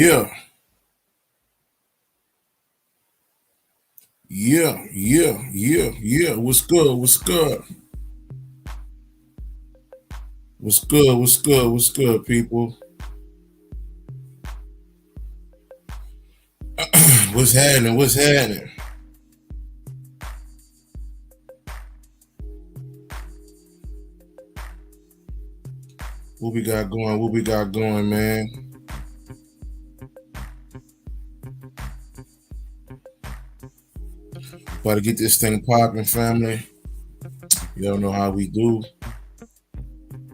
Yeah, yeah. What's good? What's good? What's good? What's good? What's good, people? What's happening? What's happening? What we got going? What we got going, man? About to get this thing popping, family. Y'all know how we do.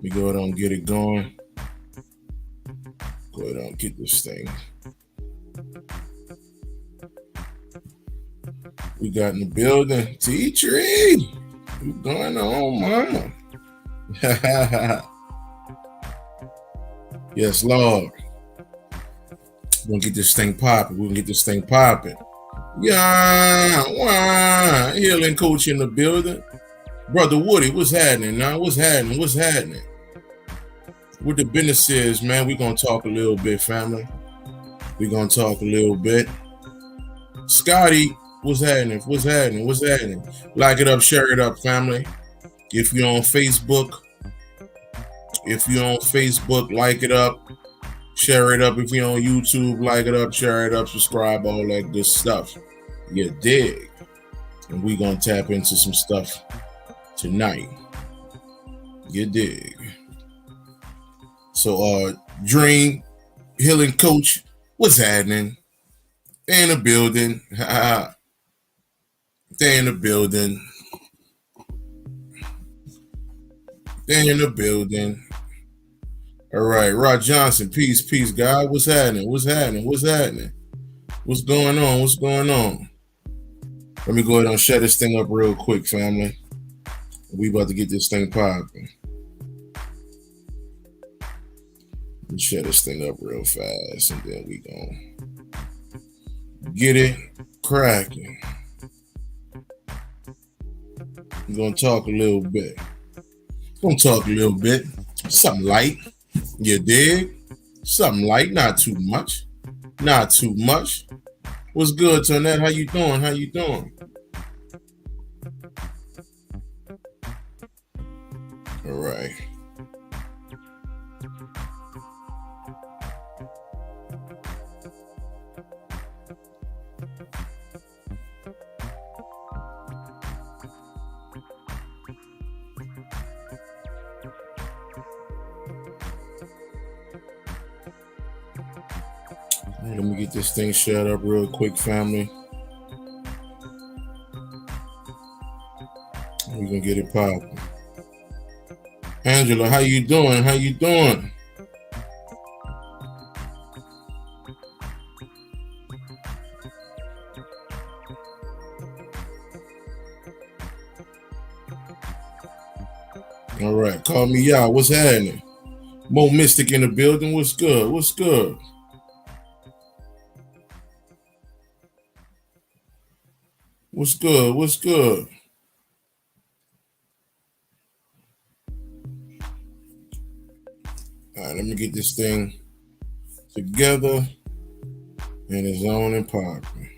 We go ahead and get it going. Go ahead and get this thing. We got in the building. T-Tree. What's going on, mama? Yes, Lord. We're gonna get this thing popping. We're gonna get this thing popping. Yeah, wow. Healing coach in the building. Brother Woody, what's happening now? What's happening? What's happening? What the business is, man, we're gonna talk a little bit, family. We're gonna talk a little bit. Scotty, what's happening? What's happening? What's happening? Like it up, share it up, family. If you're on Facebook, like it up, share it up. If you're on YouTube, like it up, share it up, subscribe, all that good stuff. You dig? And we gonna tap into some stuff tonight. You dig? So Dream Healing Coach, what's happening? They in the building. They in the building. They in the building. All right, Rod Johnson, peace, God. What's happening? What's happening? What's happening? What's going on? What's going on? Let me go ahead and shut this thing up real quick, family. We about to get this thing popping. Let's shut this thing up real fast, and then we gonna get it cracking. We're gonna talk a little bit. Something light. You dig? Something light, not too much. Not too much. What's good, Tonette? How you doing? How you doing? All right. Let me get this thing shut up real quick, family. We're gonna get it popping. Angela, how you doing? How you doing? All right, call me out. What's happening? Mo Mystic in the building. What's good? What's good? What's good? What's good? All right, let me get this thing together and it's on and popping.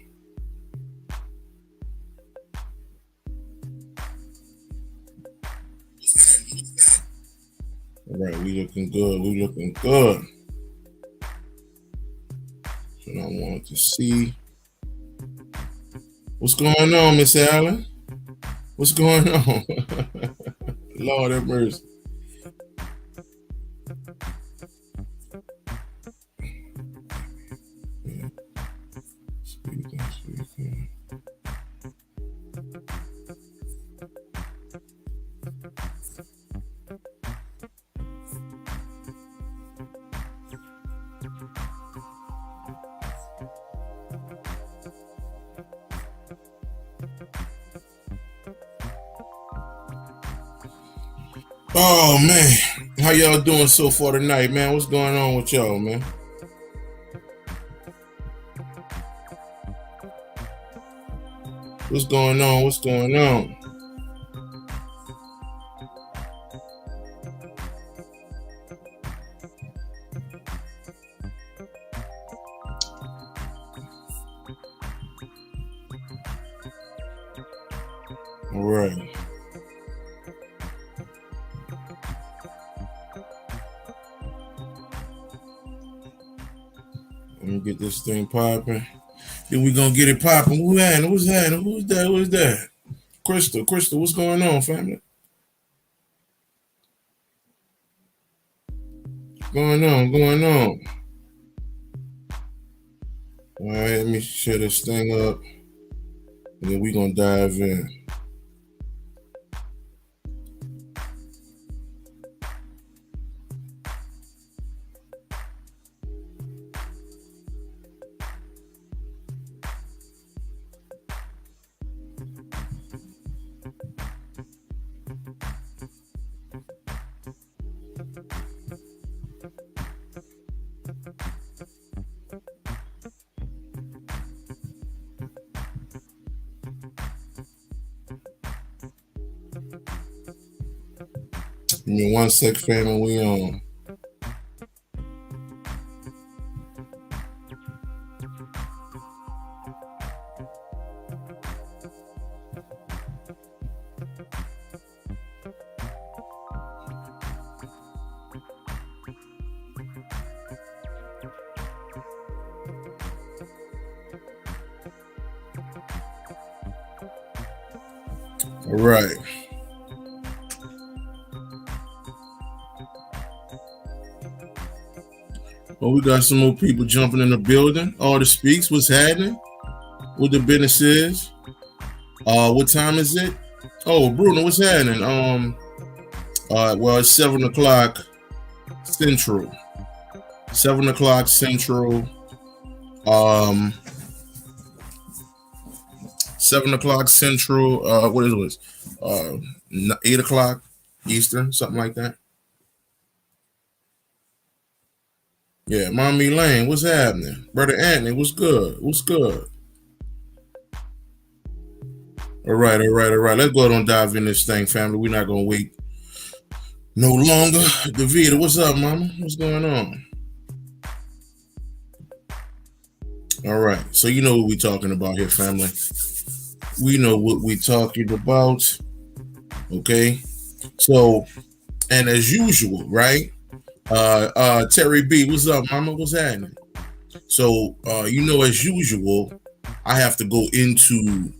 All right, we looking good. We looking good. So I want to see what's going on, Miss Allen. What's going on? Lord have mercy. Yeah. Speaking. Oh man, how y'all doing so far tonight, man? What's going on with y'all, man? What's going on? What's going on? All right. Let me get this thing popping. Then we gonna get it popping. Who's happening? Who's happening? Who's that? Who's that? Crystal, what's going on, family? Going on. All right, let me shut this thing up, and then we gonna dive in. Give me 1 sec, family. We on. All right. Oh, we got some more people jumping in the building. All the speaks. What's happening? What the business is? What time is it? Oh, Bruno, what's happening? Well, it's 7 o'clock Central. 7 o'clock Central. 7 o'clock Central. What is it? 8 o'clock Eastern, something like that. Yeah, Mommy Lane, what's happening? Brother Anthony, what's good? What's good? All right. Let's go ahead and dive in this thing, family. We're not gonna wait no longer. Davida, what's up, mama? What's going on? All right. So you know what we're talking about here, family. We know what we're talking about. Okay. So, and as usual, right? Terry B, what's up, mama? What's happening? So, as usual, I have to go into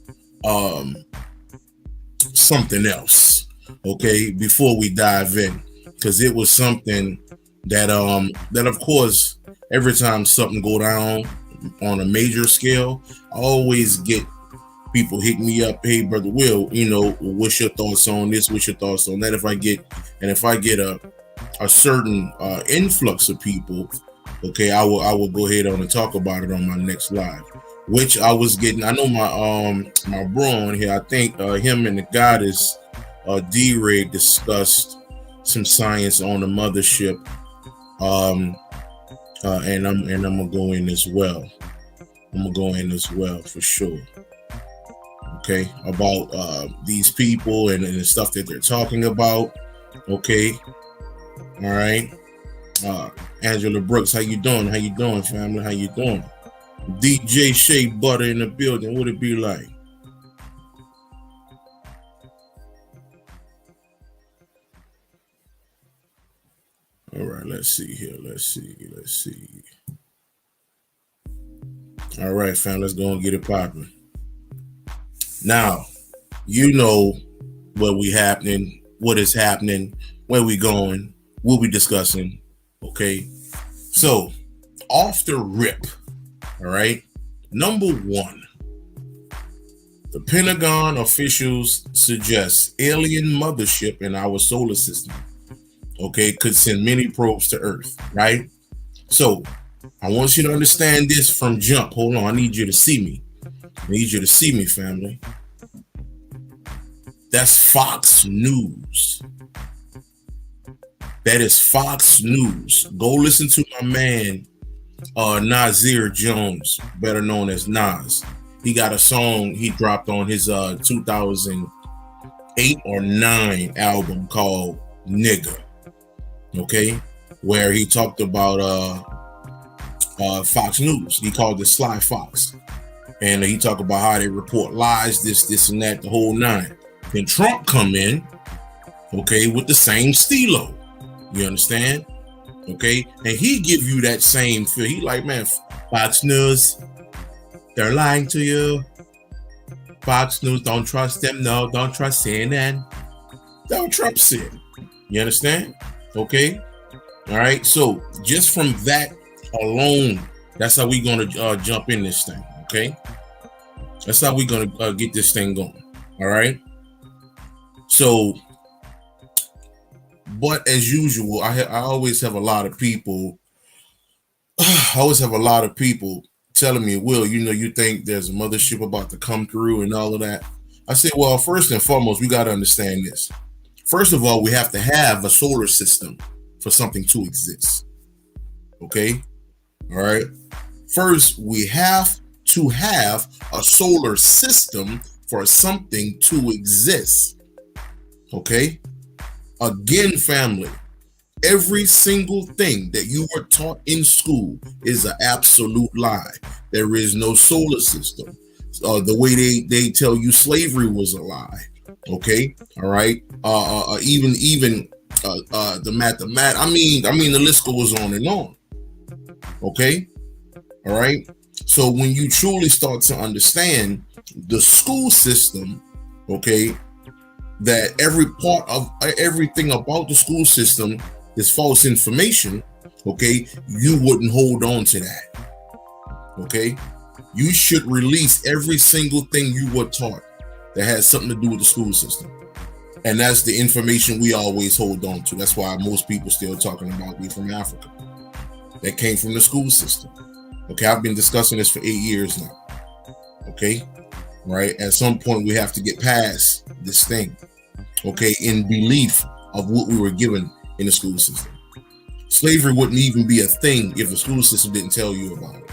something else, okay, before we dive in, because it was something that of course, every time something go down on a major scale, I always get people hit me up, hey brother Will, what's your thoughts on this, what's your thoughts on that? If I get a certain influx of people, okay, I will go ahead on and talk about it on my next live, which I was getting. I know my bro on here, I think him and the goddess D-Ray discussed some science on the mothership, and I'm gonna go in as well. I'm gonna go in as well for sure. Okay, about these people and the stuff that they're talking about. Okay, all right. Angela Brooks, how you doing? How you doing, family? How you doing? DJ Shea Butter in the building. What it be like? All right, let's see here. Let's see. All right, fam, let's go and get it popping. Now, you know what is happening, where we going, we'll be discussing. Okay, so off the rip, all right. Number one, the Pentagon officials suggest alien mothership in our solar system, okay, could send many probes to Earth, right? So I want you to understand this from jump. Hold on, I need you to see me. I need you to see me, family. That's Fox News. That is Fox News. Go listen to my man, Nasir Jones, better known as Nas. He got a song he dropped on his 2008 or 9 album called Nigga. Okay, where he talked about Fox News. He called it Sly Fox, and he talked about how they report lies, this and that, the whole nine. Then Trump come in, okay, with the same stilo. You understand? Okay, and he give you that same feel. He like, man, Fox News, they're lying to you. Fox News, don't trust them. No, don't trust CNN. That's what Trump said. You understand? Okay. All right. So just from that alone, that's how we gonna jump in this thing. Okay. That's how we gonna get this thing going. All right. So, but as usual, I always have a lot of people. I always have a lot of people telling me, Will, you think there's a mothership about to come through and all of that. I said, well, first and foremost, we got to understand this. First of all, we have to have a solar system for something to exist. Okay. All right. First, we have to have a solar system for something to exist. Okay. Again, family, every single thing that you were taught in school is an absolute lie. There is no solar system. The way they tell you slavery was a lie. Okay. All right. Even the mathematics. I mean, the list goes on and on. Okay. All right. So when you truly start to understand the school system, okay, that every part of everything about the school system is false information, okay, you wouldn't hold on to that. Okay. You should release every single thing you were taught that has something to do with the school system. And that's the information we always hold on to. That's why most people still talking about we from Africa. That came from the school system. Okay, I've been discussing this for 8 years now. Okay, right? At some point, we have to get past this thing. Okay, in belief of what we were given in the school system. Slavery wouldn't even be a thing if the school system didn't tell you about it.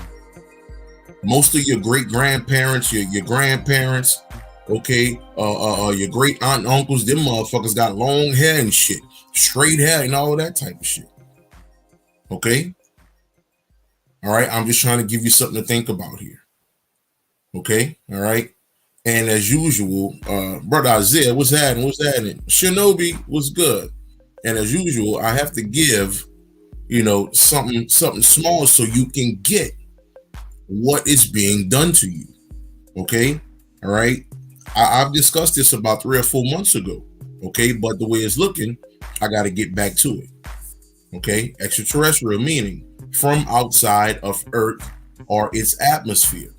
Most of your great-grandparents, your grandparents, okay, your great aunt and uncles, them motherfuckers got long hair and shit, straight hair and all that type of shit. Okay? All right, I'm just trying to give you something to think about here. Okay, all right. And as usual, brother Isaiah, what's happening? Shinobi, what's good? And as usual, I have to give, something small so you can get what is being done to you. Okay, all right. I've discussed this about 3 or 4 months ago. Okay, but the way it's looking, I got to get back to it. Okay, extraterrestrial meaning from outside of Earth or its atmosphere.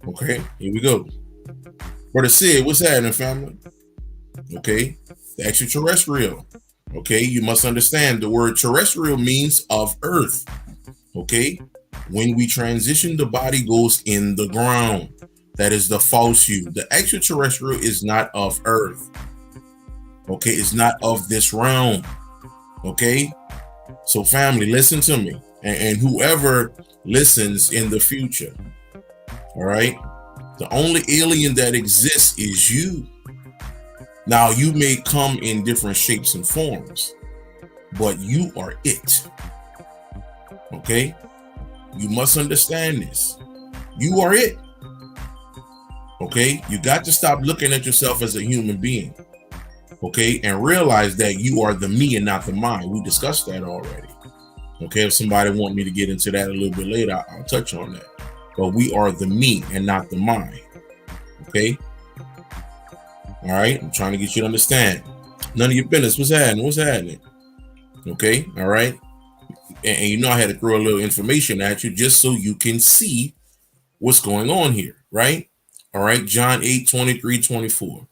Okay, here we go. Brother Sid, what's happening, family? Okay, the extraterrestrial. Okay, you must understand the word terrestrial means of Earth. Okay, when we transition, the body goes in the ground. That is the false you. The extraterrestrial is not of Earth. Okay, it's not of this realm. Okay, so family, listen to me. And whoever listens in the future, all right, the only alien that exists is you. Now, you may come in different shapes and forms, but you are it. Okay, you must understand this. You are it. Okay, you got to stop looking at yourself as a human being. Okay, and realize that you are the me and not the mind. We discussed that already. Okay, if somebody want me to get into that a little bit later, I'll touch on that. But we are the me and not the mind. Okay? All right? I'm trying to get you to understand. None of your business. What's happening? Okay? All right? And I had to throw a little information at you just so you can see what's going on here. Right? All right? John 8, 23, 24.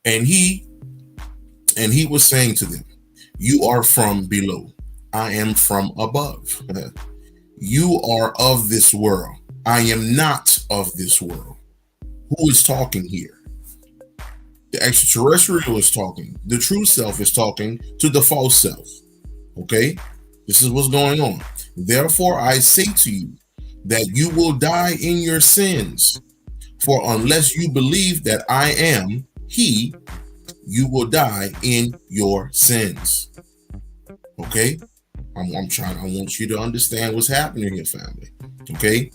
And he was saying to them, you are from below. I am from above. You are of this world. I am not of this world. Who is talking here? The extraterrestrial is talking. The true self is talking to the false self. Okay? This is what's going on. Therefore, I say to you that you will die in your sins. For unless you believe that I am He, you will die in your sins. Okay? I want you to understand what's happening here, family. Okay?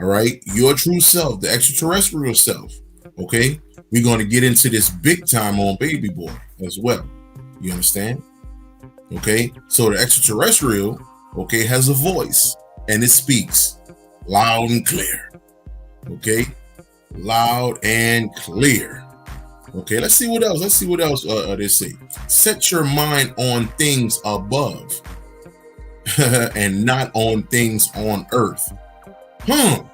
All right? Your true self, the extraterrestrial self, okay, We're going to get into this big time on Baby Boy as well. You understand? Okay, so the extraterrestrial, okay, has a voice and it speaks loud and clear. Okay, loud and clear. Okay, let's see what else. Let's see what else they say. Set your mind on things above and not on things on earth. Who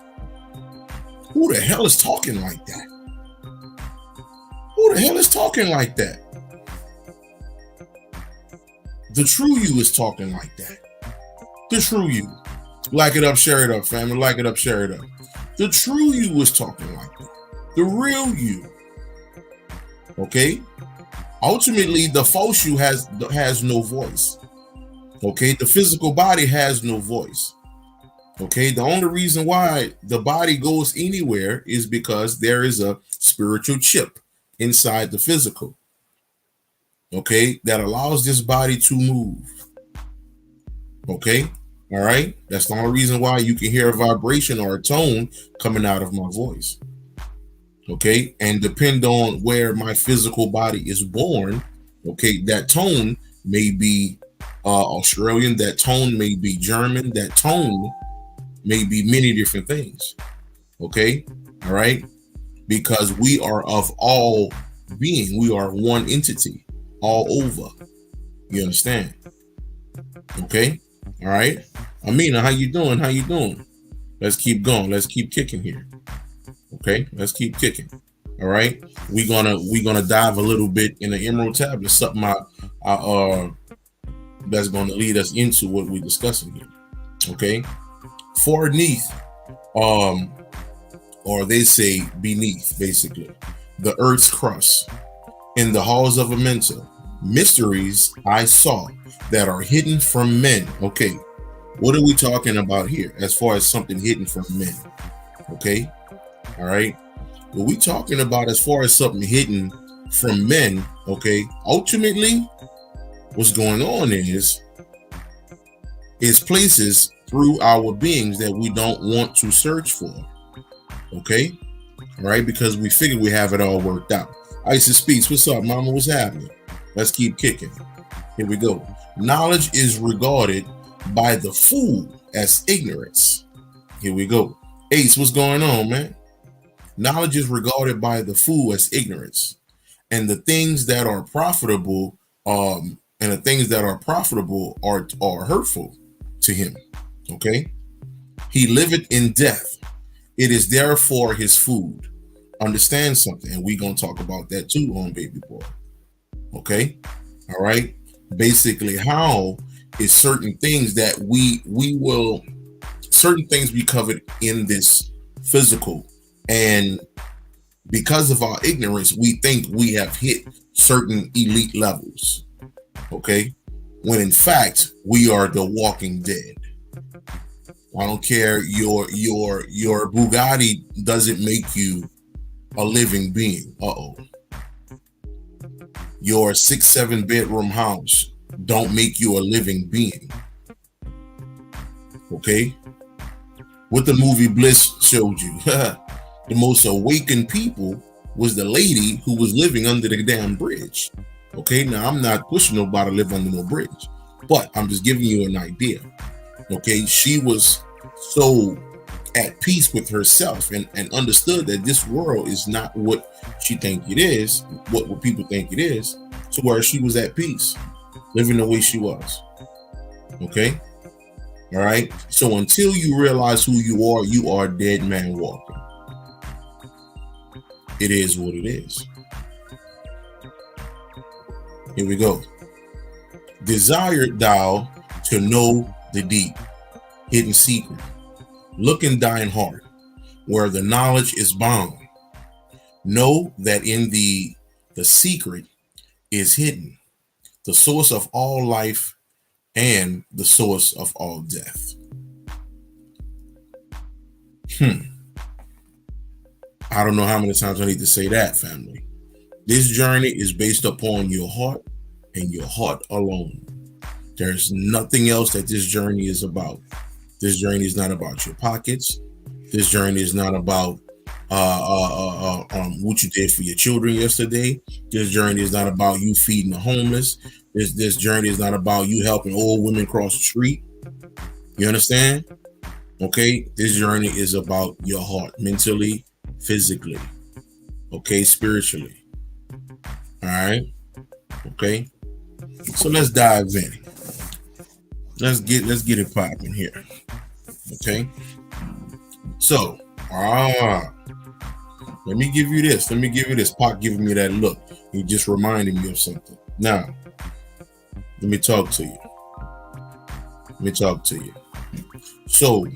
the hell is talking like that? Who the hell is talking like that? The true you is talking like that. The true you. Like it up, share it up, family. Like it up, share it up. The true you is talking like that. The real you. Okay? Ultimately, the false you has no voice. Okay? The physical body has no voice. Okay? The only reason why the body goes anywhere is because there is a spiritual chip inside the physical. Okay? That allows this body to move. Okay? All right? That's the only reason why you can hear a vibration or a tone coming out of my voice. Okay? And depend on where my physical body is born, okay, that tone may be Australian, that tone may be German, that tone may be many different things. Okay? All right? Because we are of all being, we are one entity all over. You understand? Okay? All right? Amina, how you doing? How you doing? Let's keep going. Let's keep kicking here. Okay, let's keep kicking. All right, we're gonna dive a little bit in the Emerald Tablet, something that's gonna lead us into what we're discussing here. Okay, forneath, or they say beneath, basically, the earth's crust, in the halls of a mental, mysteries I saw that are hidden from men. Okay, what are we talking about here as far as something hidden from men? Okay. All right. What we talking about as far as something hidden from men, okay, ultimately, what's going on is places through our beings that we don't want to search for. Okay. All right. Because we figure we have it all worked out. Isis Speaks, what's up, mama? What's happening? Let's keep kicking. Here we go. Knowledge is regarded by the fool as ignorance. Here we go. Ace, what's going on, man? Knowledge is regarded by the fool as ignorance, and the things that are profitable, are hurtful to him. Okay, he liveth in death; it is therefore his food. Understand something, and we're gonna talk about that too on Baby Boy. Okay, all right. Basically, how is certain things that certain things we covered in this physical. And because of our ignorance, we think we have hit certain elite levels. Okay. When in fact, we are the walking dead. I don't care. Your Bugatti doesn't make you a living being. Your 6-7 bedroom house don't make you a living being. Okay. What the movie Bliss showed you. The most awakened people was the lady who was living under the damn bridge. Okay, now I'm not pushing nobody to live under no bridge, but I'm just giving you an idea. Okay, she was so at peace with herself and understood that this world is not what she think it is, what people think it is, to where she was at peace, living the way she was. Okay, all right. So until you realize who you are a dead man walking. It is what it is. Here we go. Desired thou to know the deep, hidden secret. Look in thine heart, where the knowledge is bound. Know that in the secret is hidden, the source of all life and the source of all death. I don't know how many times I need to say that, family. This journey is based upon your heart and your heart alone. There's nothing else that this journey is about. This journey is not about your pockets. This journey is not about what you did for your children yesterday. This journey is not about you feeding the homeless. This journey is not about you helping old women cross the street. You understand? Okay, this journey is about your heart, mentally, physically, okay, spiritually. All right, okay. So let's dive in. Let's get it popping here. Okay. So, let me give you this. Let me give you this. Pac giving me that look. He just reminded me of something. Now, let me talk to you. Let me talk to you. So,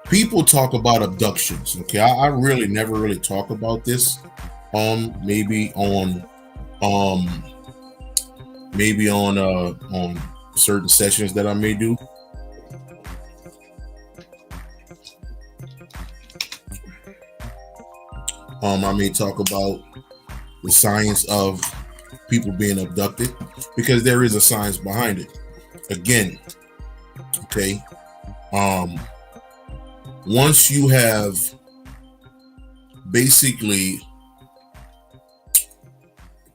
people talk about abductions. Okay, I really never really talk about this. Maybe on um on certain sessions that I may do. I may talk about the science of people being abducted because there is a science behind it. Again, okay. Um, Once you have basically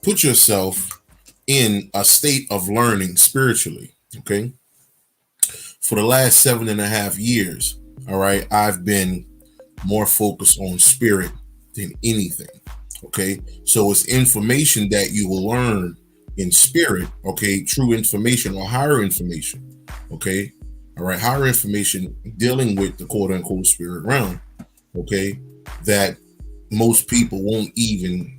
put yourself in a state of learning spiritually, okay, for the last 7.5 years, all right, I've been more focused on spirit than anything. Okay, so it's information that you will learn in spirit, okay, true information or higher information, okay, all right, higher information dealing with the quote unquote spirit realm, okay, that most people won't even,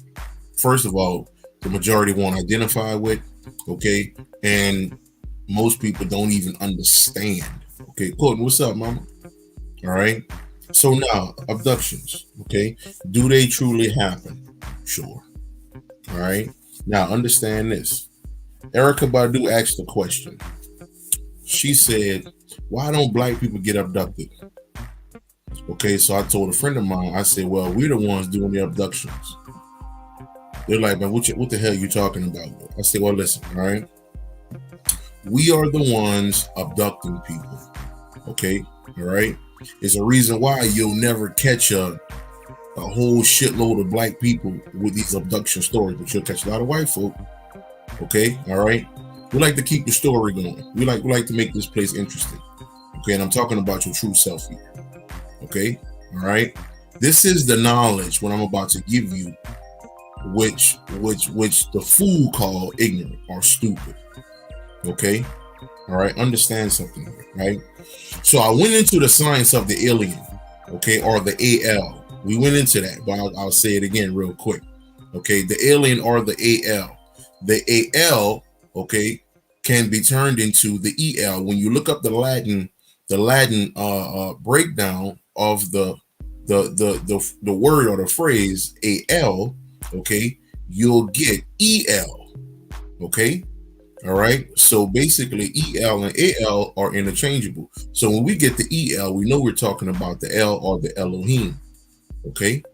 first of all, the majority won't identify with, okay, and most people don't even understand. Okay, Courtney, what's up, mama? All right. So now, abductions, okay, do they truly happen? Sure. All right. Now, understand this. Erica Badu asked a question. She said, why don't black people get abducted? Okay, so I told a friend of mine, I said, well, we're the ones doing the abductions. They're like, man, what the hell are you talking about? I said, well, listen, all right. We are the ones abducting people. Okay, all right. It's a reason why you'll never catch a whole shitload of black people with these abduction stories, but you'll catch a lot of white folk. Okay, all right. We like to keep the story going. We like to make this place interesting. Okay, and I'm talking about your true self here. Okay, all right. This is the knowledge what I'm about to give you, which the fool call ignorant or stupid. Okay, all right. Understand something here, right? So I went into the science of the alien, okay, or the AL. We went into that, but I'll say it again real quick. Okay, the alien or the AL. The AL, okay, can be turned into the EL. When you look up the Latin breakdown of the word or the phrase AL, okay, you'll get EL. Okay. All right. So basically, EL and AL are interchangeable. So when we get the EL, we know we're talking about the L or the Elohim. Okay.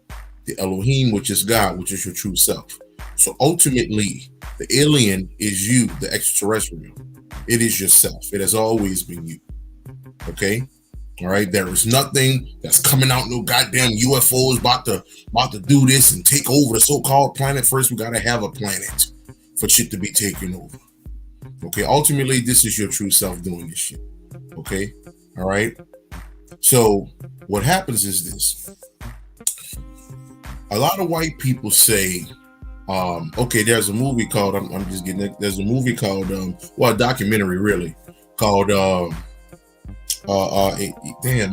The Elohim, which is God, which is your true self. So ultimately, the alien is you, the extraterrestrial. It is yourself. It has always been you. Okay. All right. There is nothing that's coming out. No goddamn UFOs about to do this and take over the so-called planet. First, we gotta have a planet for shit to be taken over. Okay, ultimately, this is your true self doing this shit. Okay, all right. So, what happens is this: a lot of white people say, okay, there's a movie called I'm just getting it. There's a movie called well, a documentary really called damn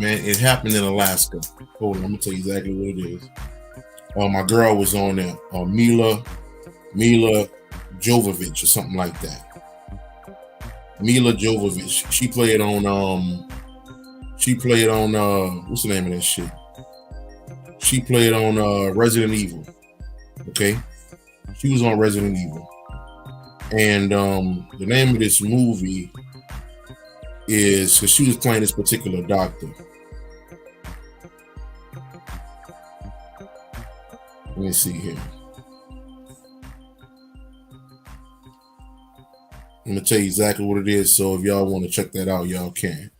man, it happened in Alaska. Hold on, I'm gonna tell you exactly what it is. My girl was on there, Mila Jovovich or something like that. Mila Jovovich. She played on what's the name of that shit? She played on Resident Evil. Okay. She was on Resident Evil. And the name of this movie is because she was playing this particular doctor. Let me see here. I'm gonna tell you exactly what it is. So if y'all want to check that out, y'all can.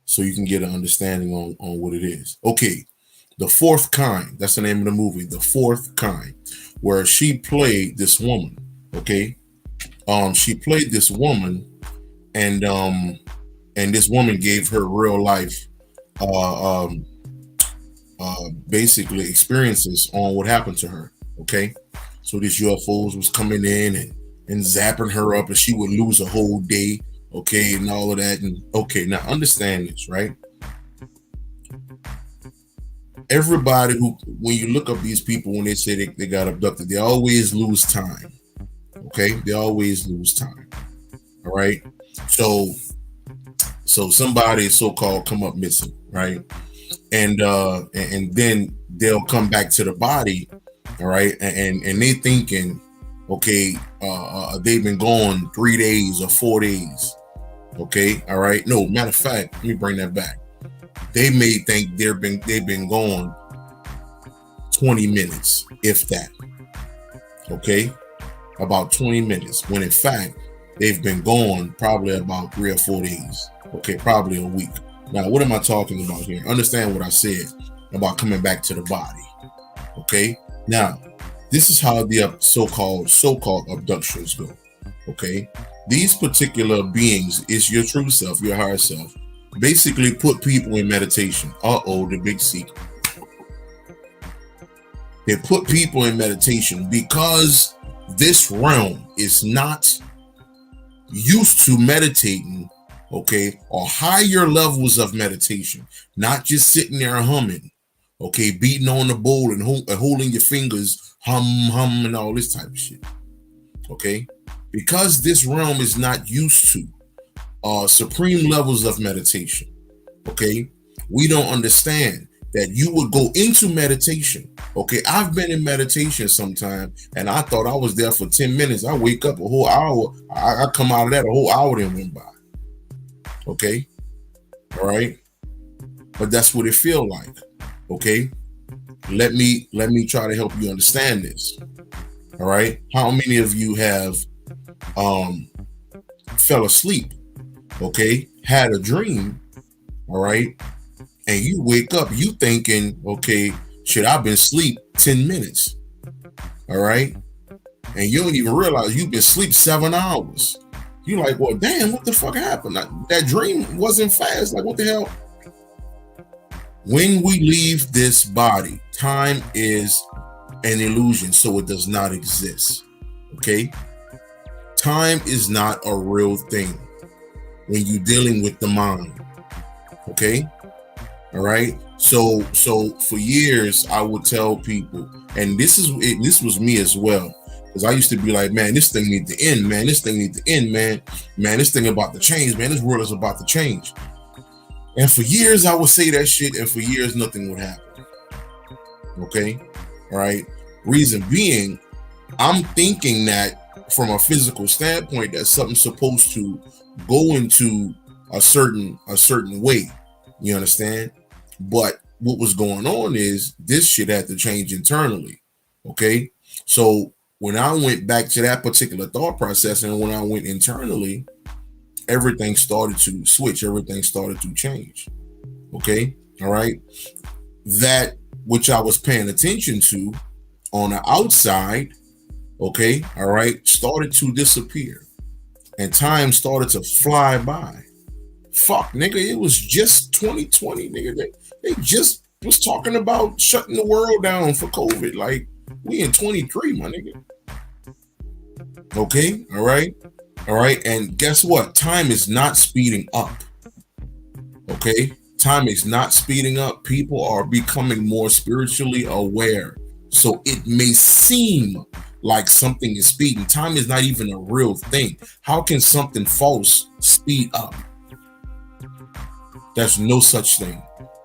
So you can get an understanding on what it is. Okay. The Fourth Kind. That's the name of the movie, The Fourth Kind, where she played this woman. Okay, she played this woman, and this woman gave her real life, uh, um, basically experiences on what happened to her. Okay, so these UFOs was coming in and zapping her up, and she would lose a whole day. Okay, and all of that. And okay, now understand this, right? Everybody who, when you look up these people, when they say they got abducted, they always lose time. Okay, they always lose time. All right, so somebody so-called come up missing, right? And then they'll come back to the body, all right, and they thinking, okay, they've been gone 3 days or 4 days. Okay, all right. No, matter of fact, let me bring that back. They may think they've been gone 20 minutes, if that. Okay, about 20 minutes, when in fact they've been gone probably about 3 or 4 days. Okay, probably a week. Now, what am I talking about here? Understand what I said about coming back to the body. Okay, now this is how the so-called abductions go. Okay, these particular beings is your true self, your higher self. Basically, put people in meditation. The big secret. They put people in meditation because this realm is not used to meditating, okay, or higher levels of meditation, not just sitting there humming, okay, beating on the bowl and holding your fingers, hum, and all this type of shit, okay, because this realm is not used to supreme levels of meditation, okay, we don't understand that you would go into meditation. Okay, I've been in meditation sometime, and I thought I was there for 10 minutes. I wake up a whole hour. I come out of that, a whole hour then went by. Okay, all right, but that's what it feel like. Okay, let me try to help you understand this. All right, how many of you have fell asleep? Okay, had a dream. All right, and you wake up, you thinking, okay, shit, I've been asleep 10 minutes. All right. And you don't even realize you've been asleep 7 hours. You're like, well, damn, what the fuck happened? That dream wasn't fast. Like, what the hell? When we leave this body, time is an illusion, so it does not exist. Okay. Time is not a real thing when you're dealing with the mind. Okay. All right. So for years I would tell people, and this was me as well, because I used to be like, man, this thing needs to end, man. This thing needs to end, man. Man, this thing about to change, man. This world is about to change. And for years I would say that shit, and for years nothing would happen. Okay. All right. Reason being, I'm thinking that from a physical standpoint, that something's supposed to go into a certain way. You understand? But what was going on is this shit had to change internally. Okay. So when I went back to that particular thought process, and when I went internally, everything started to switch. Everything started to change. Okay. All right. That which I was paying attention to on the outside, okay, all right, started to disappear. And time started to fly by. Fuck, nigga, it was just 2020, nigga. They just was talking about shutting the world down for COVID. Like, we in 23, my nigga. Okay, all right. All right, and guess what? Time is not speeding up. Okay, time is not speeding up. People are becoming more spiritually aware. So it may seem like something is speeding. Time is not even a real thing. How can something false speed up? There's no such thing.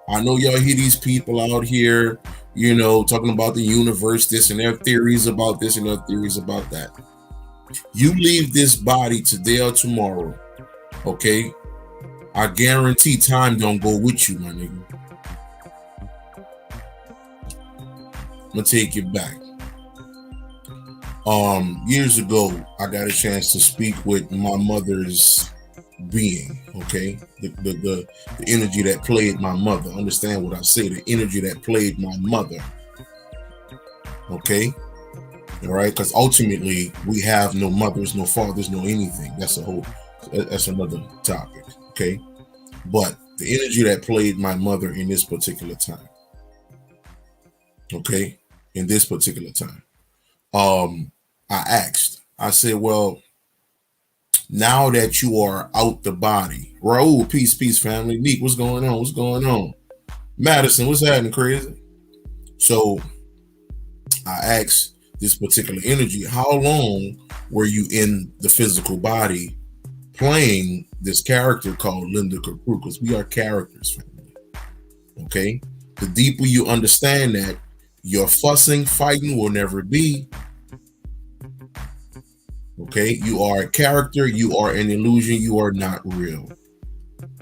I know y'all hear these people out here, you know, talking about the universe, this, and their theories about this and their theories about that. You leave this body today or tomorrow, okay? I guarantee time don't go with you, my nigga. I'm gonna take you back. Years ago, I got a chance to speak with my mother's being, okay? The energy that played my mother. Understand what I say, the energy that played my mother, okay? All right, because ultimately we have no mothers, no fathers, no anything. That's another topic, okay? But the energy that played my mother in this particular time, okay? In this particular time, I said, well, now that you are out the body, Raul, peace, family. Neek, what's going on? What's going on? Madison, what's happening, crazy? So I asked this particular energy, how long were you in the physical body playing this character called Linda Copprue? Because we are characters, family. Okay? The deeper you understand that, your fussing, fighting will never be. Okay? You are a character, you are an illusion, you are not real.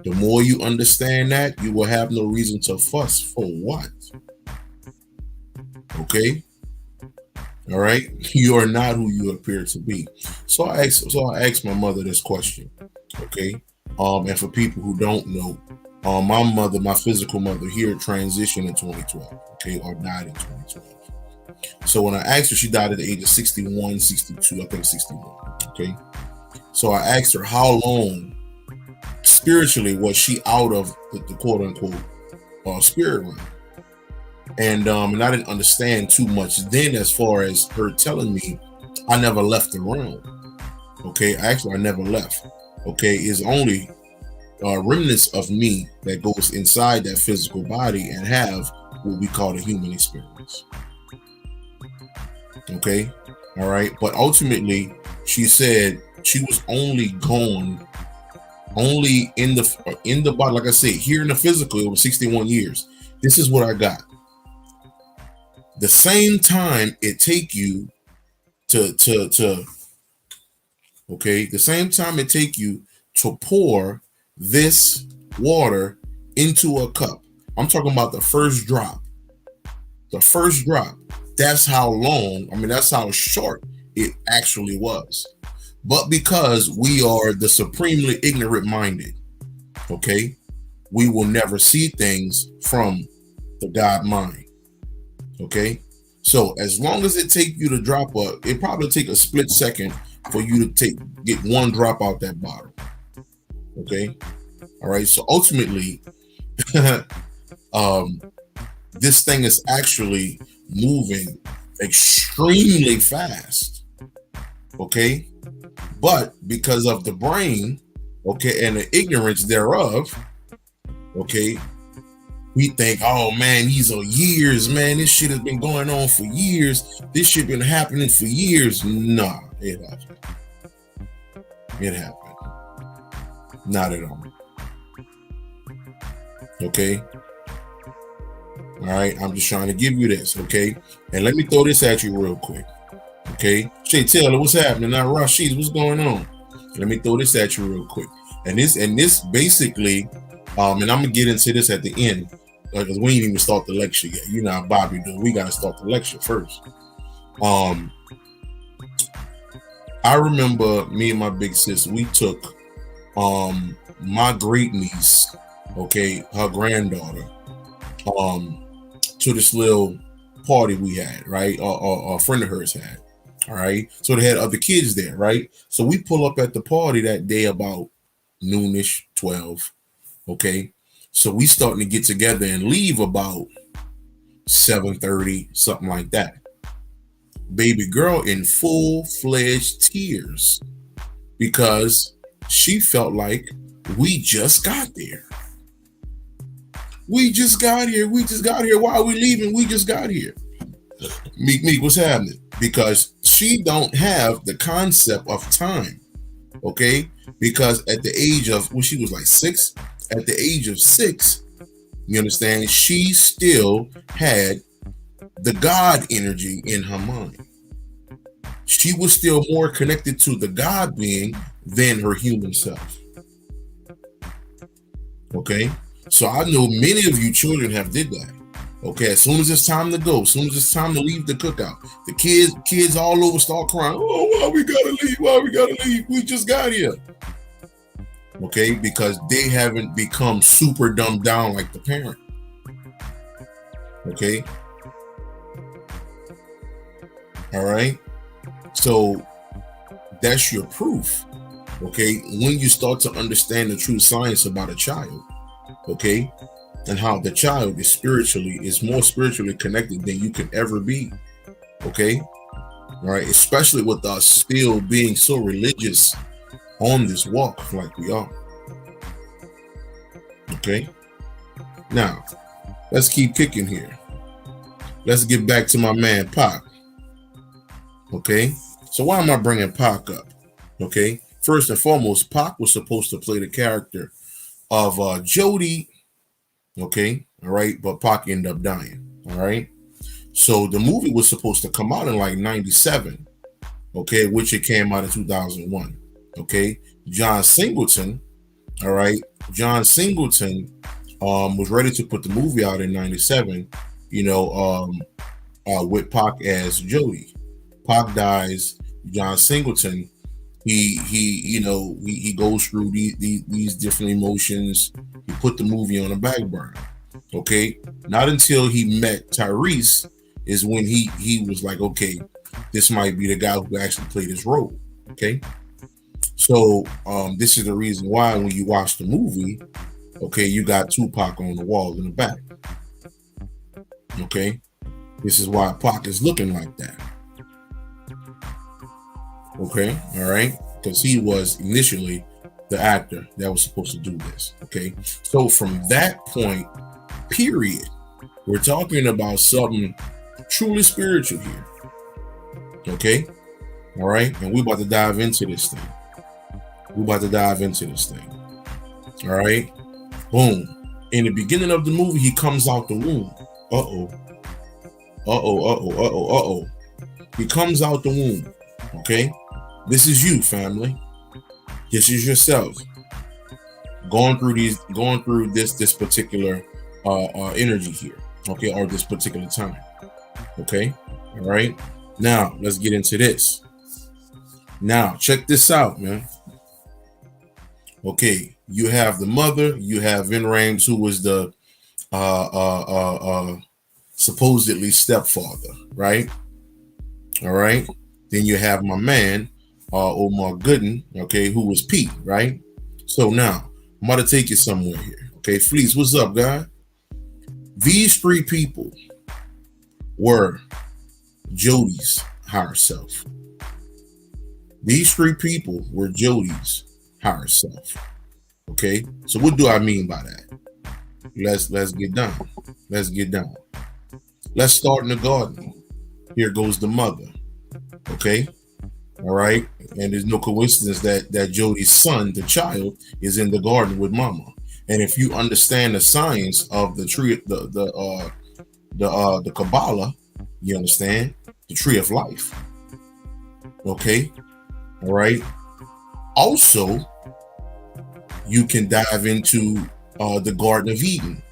The more you understand that, you will have no reason to fuss for what? Okay? All right, you are not who you appear to be. So I asked my mother this question. Okay, and for people who don't know, my mother, my physical mother here, transitioned in 2012. Okay, or died in 2012. So when I asked her, she died at the age of 61, 62, I think 61. Okay, so I asked her how long spiritually was she out of the quote unquote spirit realm. And I didn't understand too much then as far as her telling me I never left the realm. Okay, I never left. Okay, it's only remnants of me that goes inside that physical body and have what we call the human experience. Okay, all right. But ultimately, she said she was only gone, only in the body. Like I said, here in the physical, it was 61 years. This is what I got. The same time it take you the same time it take you to pour this water into a cup. I'm talking about the first drop. The first drop. That's how long, that's how short it actually was. But because we are the supremely ignorant minded, okay, we will never see things from the God mind. Okay, so as long as it take you to drop it probably take a split second for you to get one drop out that bottle. Okay, all right. So ultimately, this thing is actually moving extremely fast. Okay, but because of the brain, okay, and the ignorance thereof, okay, we think, oh man, these are years, man. This shit has been going on for years. This shit been happening for years. Nah, it happened. It happened. Not at all. Okay. All right. I'm just trying to give you this. Okay. And let me throw this at you real quick. Okay. Shay Taylor, what's happening? Now, Rashid, what's going on? Let me throw this at you real quick. And this basically, and I'm gonna get into this at the end. Because we ain't even start the lecture yet. You know how Bobby do. We gotta start the lecture first. I remember me and my big sis, we took my great niece, okay, her granddaughter, to this little party we had, right? A friend of hers had. All right. So they had other kids there, right? So we pull up at the party that day about noonish, 12. Okay. So we starting to get together and leave about 7:30, something like that. Baby girl in full-fledged tears because she felt like we just got there. We just got here. Why are we leaving? We just got here. Meek, what's happening? Because she don't have the concept of time. Okay? Because at the age of, she was like 6. At the age of 6, you understand, she still had the God energy in her mind. She was still more connected to the God being than her human self. Okay? So I know many of you children have did that. Okay, as soon as it's time to go, as soon as it's time to leave the cookout, the kids all over start crying. Oh, why we gotta leave? We just got here. Okay, because they haven't become super dumbed down like the parent. Okay. All right. So that's your proof. Okay. When you start to understand the true science about a child, okay, and how the child is more spiritually connected than you can ever be. Okay. All right. Especially with us still being so religious on this walk like we are. Okay. Now, let's keep kicking here. Let's get back to my man Pac. Okay. So why am I bringing Pac up? Okay. First and foremost, Pac was supposed to play the character of Jody. Okay. All right. But Pac ended up dying. All right. So the movie was supposed to come out in like 97. Okay. Which it came out in 2001. Okay. John Singleton. All right. John Singleton was ready to put the movie out in 97, with Pac as Jody. Pac dies. John Singleton, he goes through these different emotions. He put the movie on a back burner. Okay, not until he met Tyrese is when he was like, okay, this might be the guy who actually played his role. Okay, so this is the reason why when you watch the movie, okay, you got Tupac on the wall in the back. Okay, this is why Pac is looking like that. Okay, all right, because he was initially the actor that was supposed to do this. Okay, so from that point, period, we're talking about something truly spiritual here. Okay, all right, and we're about to dive into this thing. All right, boom. In the beginning of the movie, he comes out the womb. He comes out the womb. Okay, this is you, family. This is yourself going through this particular energy here. Okay, or this particular time. Okay, all right. Now let's get into this. Now check this out, man. Okay, you have the mother. You have Vin Rames, who was the supposedly stepfather, right? All right. Then you have my man, Omar Gooden, okay, who was Pete, right? So now I'm about to take you somewhere here. Okay, Fleece, what's up, guy? These three people were Jody's higher self. These three people were Jody's higher self. Okay, so what do I mean by that? Let's get down. Let's get down. Let's start in the garden. Here goes the mother. Okay, all right, and there's no coincidence that Jody's son, the child, is in the garden with Mama. And if you understand the science of the tree, the Kabbalah, you understand the tree of life. Okay, all right. Also, you can dive into the Garden of Eden,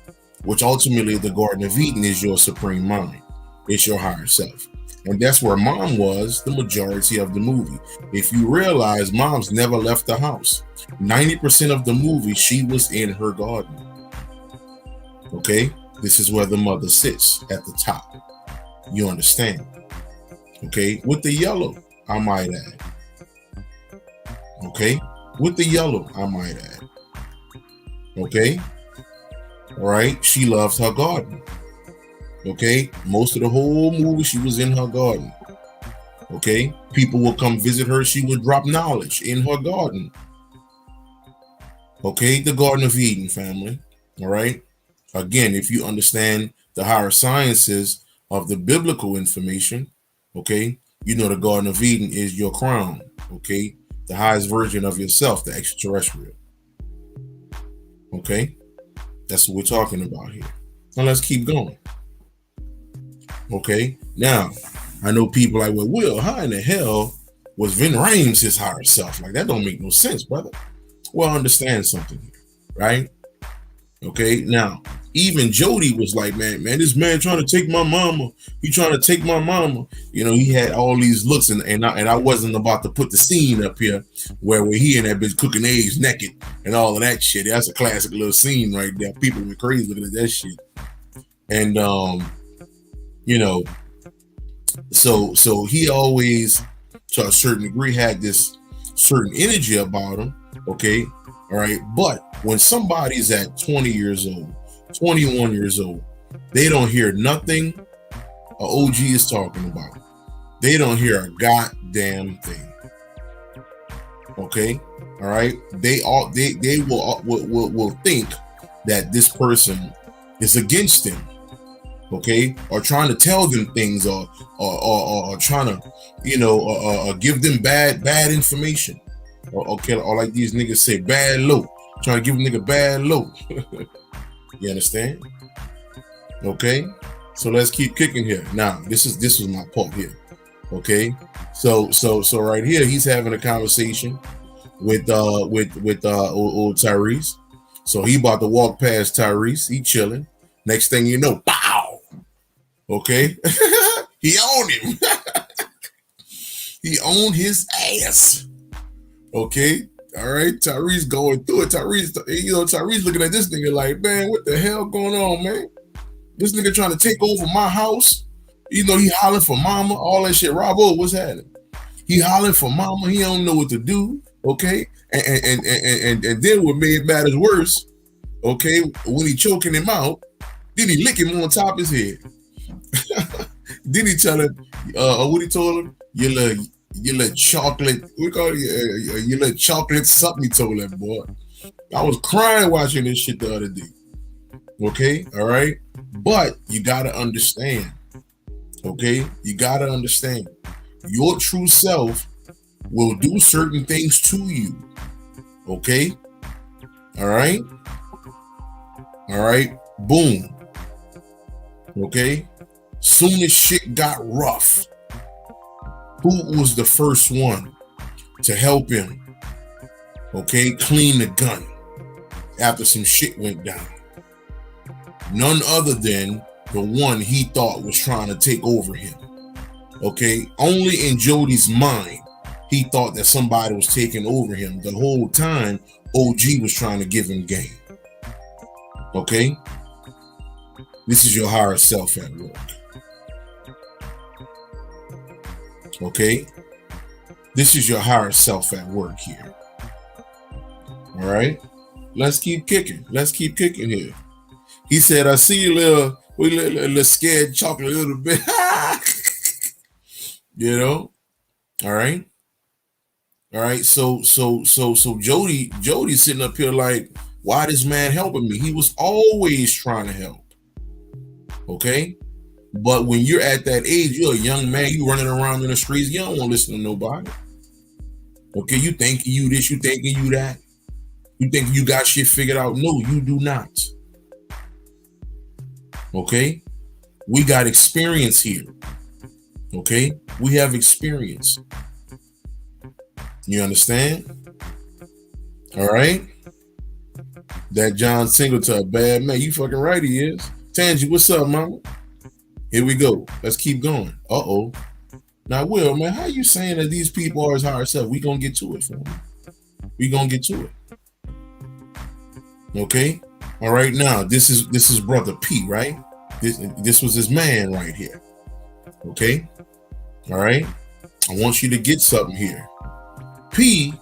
which ultimately the Garden of Eden is your supreme mind. It's your higher self. And that's where Mom was the majority of the movie. If you realize, Mom's never left the house. 90% of the movie, she was in her garden. Okay? This is where the mother sits, at the top. You understand? Okay? With the yellow, I might add. Okay? With the yellow, I might add. Okay? All right? She loves her garden. Okay, most of the whole movie, she was in her garden. Okay, people will come visit her. She would drop knowledge in her garden. Okay, the Garden of Eden, family. All right. Again, if you understand the higher sciences of the biblical information, okay, you know the Garden of Eden is your crown. Okay, the highest version of yourself, the extraterrestrial. Okay, that's what we're talking about here. Now let's keep going. Okay, now I know people like, well, Will, how in the hell was Vin Rames his higher self? Like, that don't make no sense, brother. Well, understand something here, right? Okay, now even Jody was like, man, this man trying to take my mama. He trying to take my mama. You know, he had all these looks, and I wasn't about to put the scene up here where he and that bitch cooking eggs naked and all of that shit. That's a classic little scene right there. People were crazy looking at that shit. And you know, so he always, to a certain degree, had this certain energy about him. Okay, all right. But when somebody's at 20 years old, 21 years old, they don't hear nothing a OG is talking about. They don't hear a goddamn thing. Okay, all right. They will think that this person is against them. Okay, or trying to tell them things, or trying to, give them bad information, or like these niggas say, bad low, trying to give a nigga bad low. You understand? Okay, so let's keep kicking here. Now, this was my part here. Okay, so right here, he's having a conversation with old Tyrese. So he about to walk past Tyrese. He chilling. Next thing you know, pow. Okay, he owned him. He owned his ass. Okay, all right. Tyrese going through it. Tyrese looking at this nigga like, man, what the hell going on, man? This nigga trying to take over my house. He hollering for mama, all that shit. Robo, what's happening? He hollering for mama. He don't know what to do. Okay, and then what made matters worse, okay, when he choking him out, then he lick him on top of his head. Then he tell him, what he told him, you little chocolate, we call it, you little chocolate something. He told that boy. I was crying watching this shit the other day. Okay, all right, but you gotta understand. Okay, you gotta understand. Your true self will do certain things to you. Okay, all right, boom. Okay, soon as shit got rough, who was the first one to help him, okay, clean the gun after some shit went down? None other than the one he thought was trying to take over him. Okay, only in Jody's mind, he thought that somebody was taking over him. The whole time, OG was trying to give him game. Okay, this is your higher self at work. Okay, this is your higher self at work here. All right, let's keep kicking. Let's keep kicking here. He said, I see you little scared chocolate a little bit. You know? All right. All right. So Jody's sitting up here like, why this man helping me? He was always trying to help. Okay. But when you're at that age, you're a young man, you running around in the streets, you don't want to listen to nobody. Okay, you thinking you this, you thinking you that. You think you got shit figured out. No, you do not. Okay? We got experience here. Okay? We have experience. You understand? All right? That John Singleton, bad man. You fucking right he is. Tangy, what's up, mama? Here we go. Let's keep going. Uh-oh. Now, Will, man, how you saying that these people are his higher self? We gonna get to it, fam. We gonna get to it. Okay? All right, now, this is brother P, right? This was his man right here. Okay? All right? I want you to get something here. P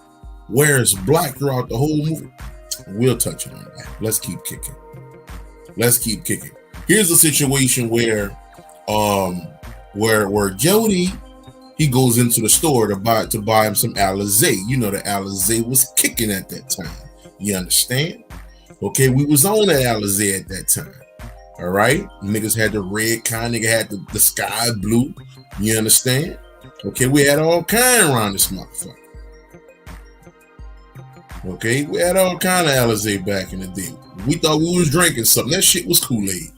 wears black throughout the whole movie. We'll touch on that. Let's keep kicking. Let's keep kicking. Here's a situation where Jody, he goes into the store to buy him some Alizé. You know, the Alizé was kicking at that time. You understand? Okay, we was on that Alizé at that time. All right, niggas had the red kind, nigga had the sky blue. You understand? Okay, we had all kind around this motherfucker. Okay, we had all kind of Alizé back in the day. We thought we was drinking something. That shit was Kool-Aid.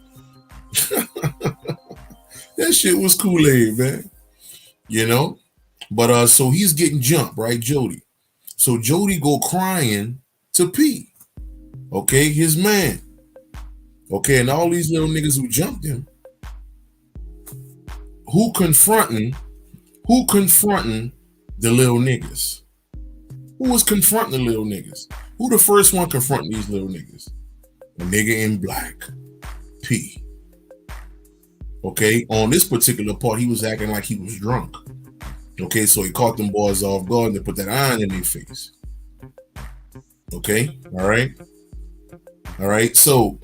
That shit was Kool-Aid, man. You know? But so he's getting jumped, right, Jody? So Jody go crying to P. Okay, his man. Okay, and all these little niggas who jumped him, who confronting the little niggas? Who was confronting the little niggas? Who the first one confronting these little niggas? A nigga in black. P. Okay, on this particular part, he was acting like he was drunk. Okay, so he caught them boys off guard and they put that iron in their face. Okay, all right, so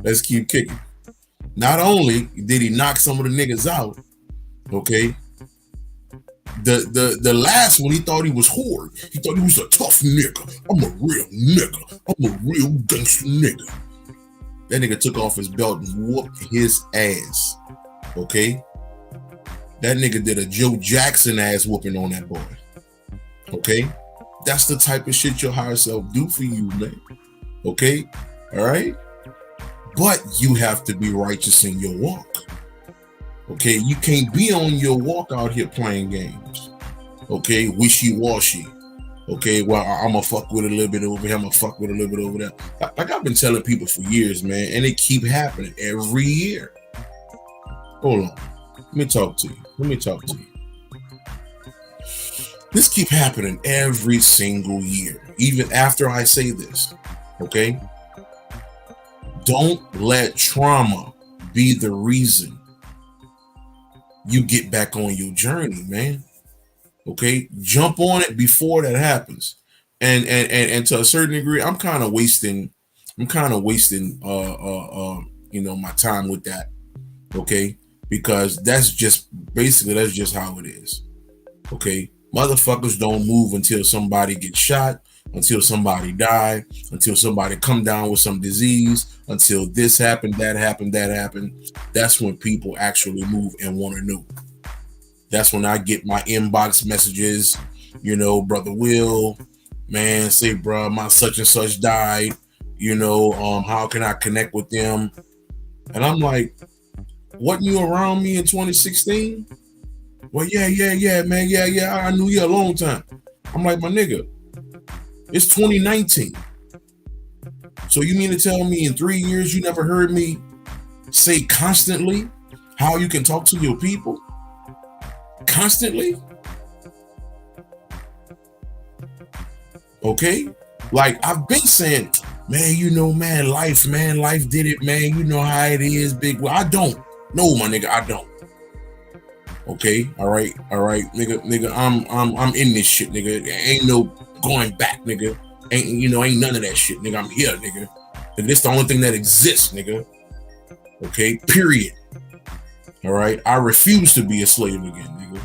let's keep kicking. Not only did he knock some of the niggas out, okay, the last one, he thought he was Horde. He thought he was a tough nigga. I'm a real nigga. I'm a real gangster nigga. That nigga took off his belt and whooped his ass. Okay? That nigga did a Joe Jackson ass whooping on that boy. Okay? That's the type of shit your higher self do for you, man. Okay? All right? But you have to be righteous in your walk. Okay? You can't be on your walk out here playing games. Okay? Wishy-washy. Okay, well, I'm gonna fuck with a little bit over here, I'm gonna fuck with a little bit over there. Like I've been telling people for years, man, and it keep happening every year. Hold on. Let me talk to you. This keep happening every single year, even after I say this. Okay? Don't let trauma be the reason you get back on your journey, man. Okay, jump on it before that happens, and to a certain degree, I'm kind of wasting, my time with that. Okay, because that's just how it is. Okay, motherfuckers don't move until somebody gets shot, until somebody die, until somebody come down with some disease, until this happened, that happened. That's when people actually move and want to know. That's when I get my inbox messages, brother Will, man, say, bro, my such and such died, how can I connect with them? And I'm like, wasn't you around me in 2016? Well, yeah, man, yeah, I knew you a long time. I'm like, my nigga, it's 2019. So you mean to tell me in 3 years you never heard me say constantly how you can talk to your people? Constantly? Okay? Like I've been saying, man, life did it, man. You know how it is, big. Well, I don't. No, my nigga, I don't. Okay, all right, nigga, I'm in this shit, nigga. Ain't no going back, nigga. Ain't none of that shit, nigga. I'm here, nigga. This the only thing that exists, nigga. Okay, period. All right, I refuse to be a slave again, nigga.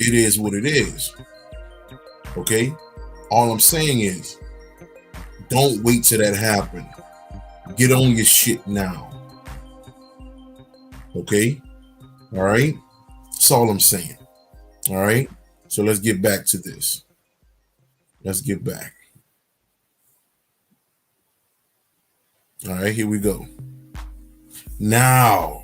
It is what it is. Okay, all I'm saying is, don't wait till that happen. Get on your shit now. Okay, all right. That's all I'm saying. All right. So let's get back to this. Let's get back. All right, here we go. Now,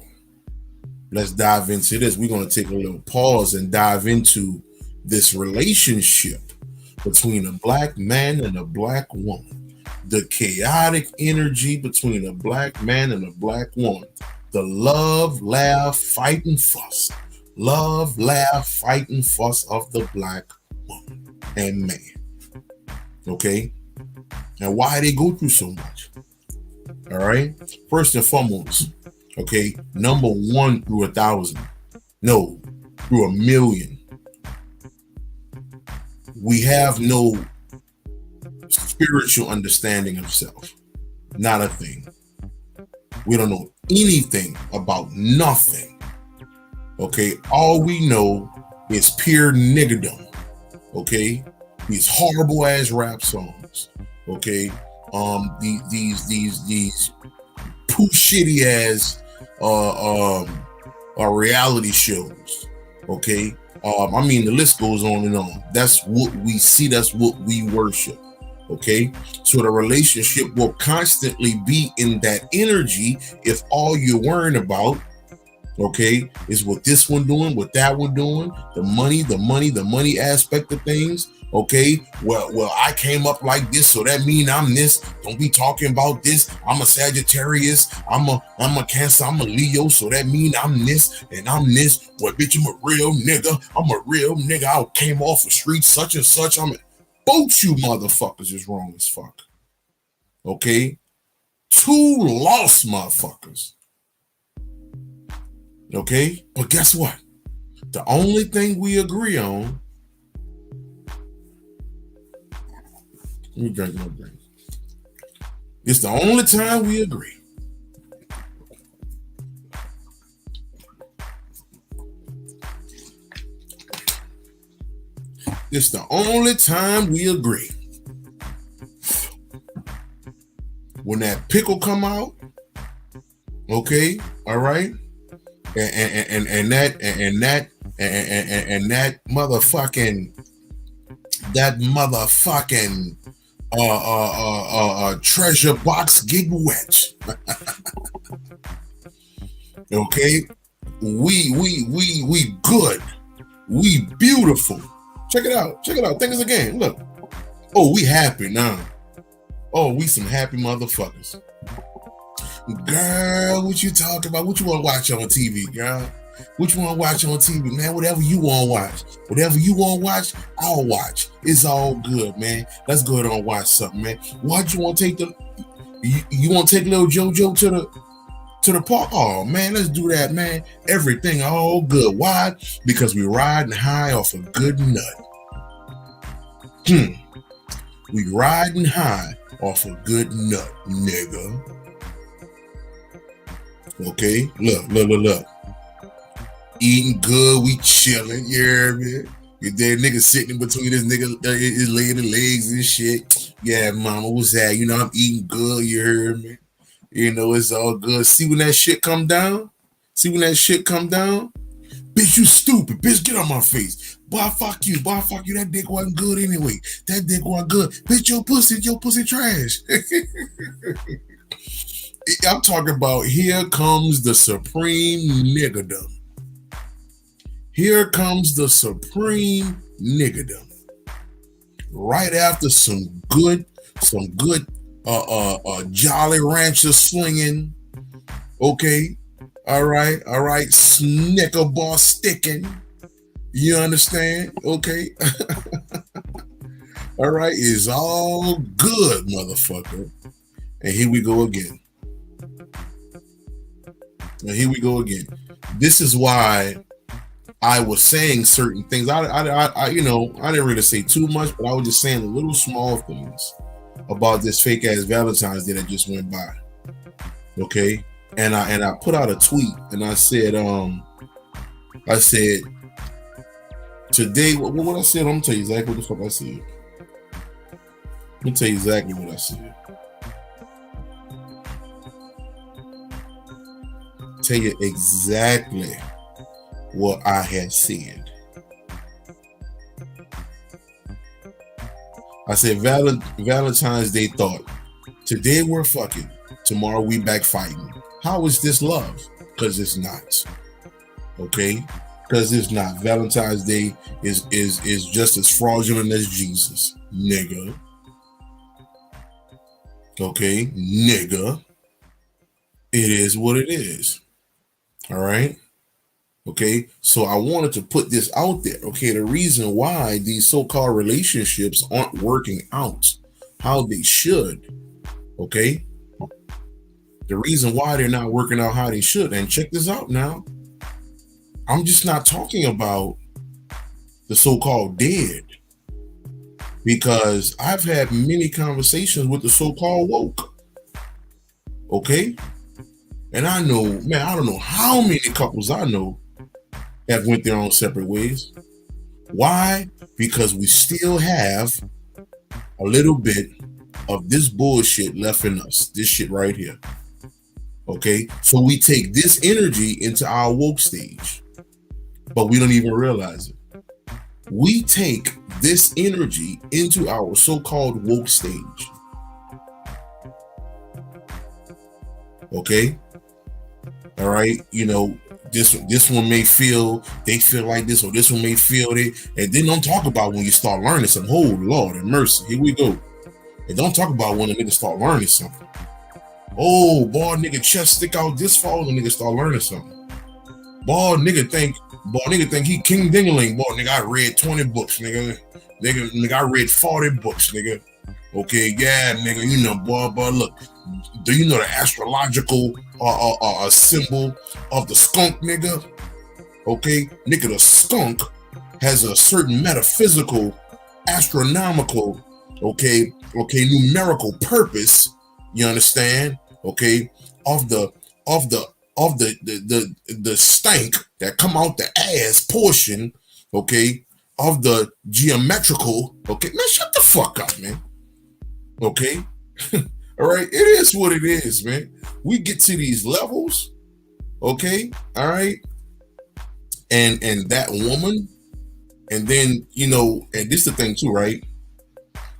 let's dive into this. We're going to take a little pause and dive into this relationship between a black man and a black woman. The chaotic energy between a black man and a black woman. The love, laugh, fight, and fuss. Love, laugh, fight, and fuss of the black woman and man. Okay? And why they go through so much? All right? First and foremost, okay, number 1 through 1,000. No, through 1,000,000. We have no spiritual understanding of self. Not a thing. We don't know anything about nothing. Okay, all we know is pure niggerdom. Okay, these horrible ass rap songs. Okay, these poo shitty ass reality shows. Okay, I mean the list goes on and on. That's what we see. That's what we worship. Okay, so the relationship will constantly be in that energy if all you're worrying about Okay, is what this one doing, what that one doing, the money aspect of things. Okay, well, I came up like this, so that mean I'm this. Don't be talking about this. I'm a Sagittarius. I'm a Cancer. I'm a Leo, so that mean I'm this and I'm this. Well, bitch, I'm a real nigga. I'm a real nigga. I came off the street such and such. Both you motherfuckers is wrong as fuck. Okay, two lost motherfuckers. Okay, but guess what? The only thing we agree on. Let me drink my drink. It's the only time we agree. It's the only time we agree. When that pickle come out, okay, all right, and that motherfucking treasure box get wet. Okay, we good, we beautiful. Check it out. Think it's a game. Look, oh, we happy now. Oh, we some happy motherfuckers. Girl, what you talking about? What you want to watch on TV, girl? What you want to watch on TV, man? Whatever you want to watch. Whatever you want to watch, I'll watch. It's all good, man. Let's go ahead and watch something, man. What you want to take you want to take little JoJo to the park? Oh, man, let's do that, man. Everything all good. Why? Because we riding high off a good nut. We riding high off a good nut, nigga. Okay, look. Eating good, we chilling, you hear me? Your dead nigga sitting between this nigga, his legs and shit. Yeah, mama, what's that? You know, I'm eating good, you hear me? You know, it's all good. See when that shit come down? Bitch, you stupid. Bitch, get on my face. Boy, fuck you. That dick wasn't good anyway. That dick wasn't good. Bitch, your pussy trash. I'm talking about here comes the supreme niggerdom. Here comes the supreme niggerdom. Right after some good Jolly Rancher swinging. Okay. All right. Snicker bar sticking. You understand? Okay. All right. It's all good, motherfucker. And here we go again. This is why I was saying certain things. I didn't really say too much, but I was just saying the little small things about this fake ass Valentine's Day that just went by. Okay, and I put out a tweet and I said today what I said. I'm gonna tell you exactly what the fuck I said. Let me tell you exactly what I said. Tell you exactly what I had said. I said Valentine's Day thought, today we're fucking, tomorrow we back fighting. How is this love? Because it's not. Okay? Because it's not. Valentine's Day is just as fraudulent as Jesus, nigga. Okay, nigga. It is what it is. All right. Okay, so I wanted to put this out there. Okay, the reason why these so-called relationships aren't working out how they should. Okay, the reason why they're not working out how they should. And check this out now. I'm just not talking about the so-called dead, because I've had many conversations with the so-called woke. Okay. And I know, man, I don't know how many couples I know have went their own separate ways. Why? Because we still have a little bit of this bullshit left in us. This shit right here. Okay? So we take this energy into our woke stage, but we don't even realize it. We take this energy into our so-called woke stage. Okay? All right, you know, This one may feel they feel like this, or this one may feel it, and then don't talk about when you start learning some. Oh Lord and mercy, here we go. And don't talk about when the nigga start learning something. Oh boy, nigga chest stick out this far, the nigga start learning something. Boy, nigga think he King Dingling. Boy, nigga, I read 20 books, nigga, I read 40 books, nigga. Okay, yeah, nigga, you know, boy, look, do you know the astrological symbol of the skunk, nigga? Okay, nigga, the skunk has a certain metaphysical, astronomical, okay, numerical purpose. You understand? Okay, of the stank that come out the ass portion, okay, of the geometrical. Okay, man, shut the fuck up, man. Okay. All right, it is what it is, man. We get to these levels, okay, all right, and that woman, and then, you know, and this is the thing too, right?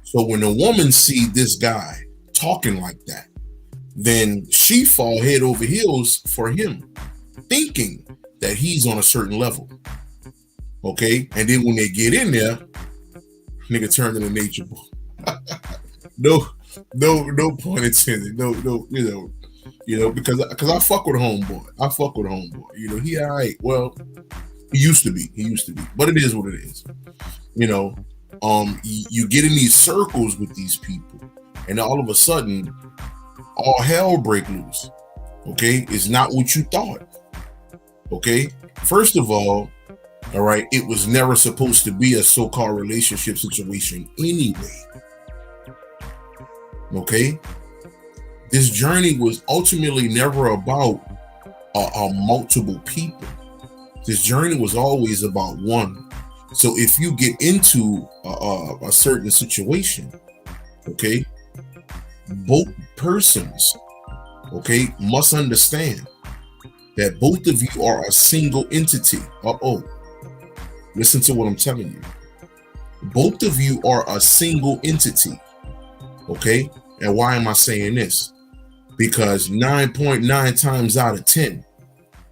So when a woman see this guy talking like that, then she fall head over heels for him, thinking that he's on a certain level, okay, and then when they get in there, nigga turn into nature boy. No point intended. No, you know, because I fuck with homeboy. You know, he all right. Well, he used to be, but it is what it is. You know, you get in these circles with these people, and all of a sudden, all hell break loose. Okay, it's not what you thought. Okay, first of all right, it was never supposed to be a so-called relationship situation anyway. Okay, this journey was ultimately never about multiple people. This journey was always about one. So if you get into a certain situation, okay, both persons, okay, must understand that both of you are a single entity. Listen to what I'm telling you. Both of you are a single entity. Okay, and why am I saying this? Because 9.9 times out of 10,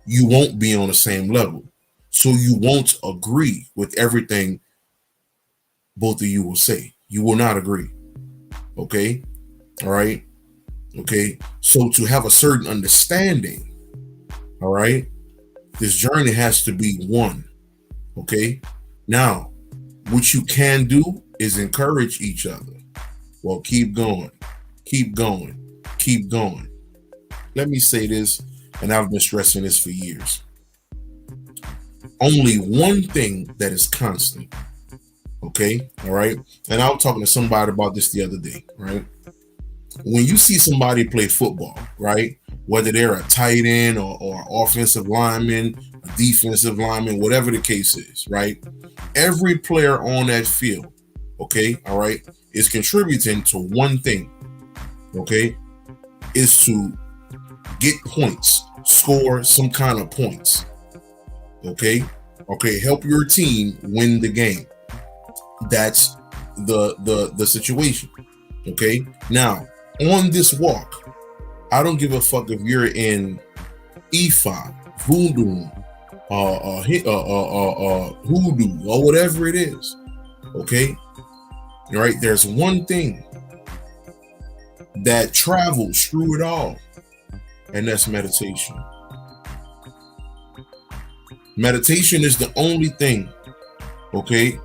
you won't be on the same level. So you won't agree with everything both of you will say. You will not agree. Okay, all right, okay. So to have a certain understanding, all right, this journey has to be one. Okay, now what you can do is encourage each other. Well, keep going. Let me say this, and I've been stressing this for years. Only one thing that is constant. Okay, all right. And I was talking to somebody about this the other day, right? When you see somebody play football, right, whether they're a tight end or offensive lineman, a defensive lineman, whatever the case is, right? Every player on that field, okay, all right, is contributing to one thing, okay, is to get points, score some kind of points, okay, help your team win the game. That's the situation, okay. Now on this walk, I don't give a fuck if you're in Ifa, voodoo, hoodoo, or whatever it is, okay. All right, there's one thing that travels through it all, and that's meditation. Meditation is the only thing, okay,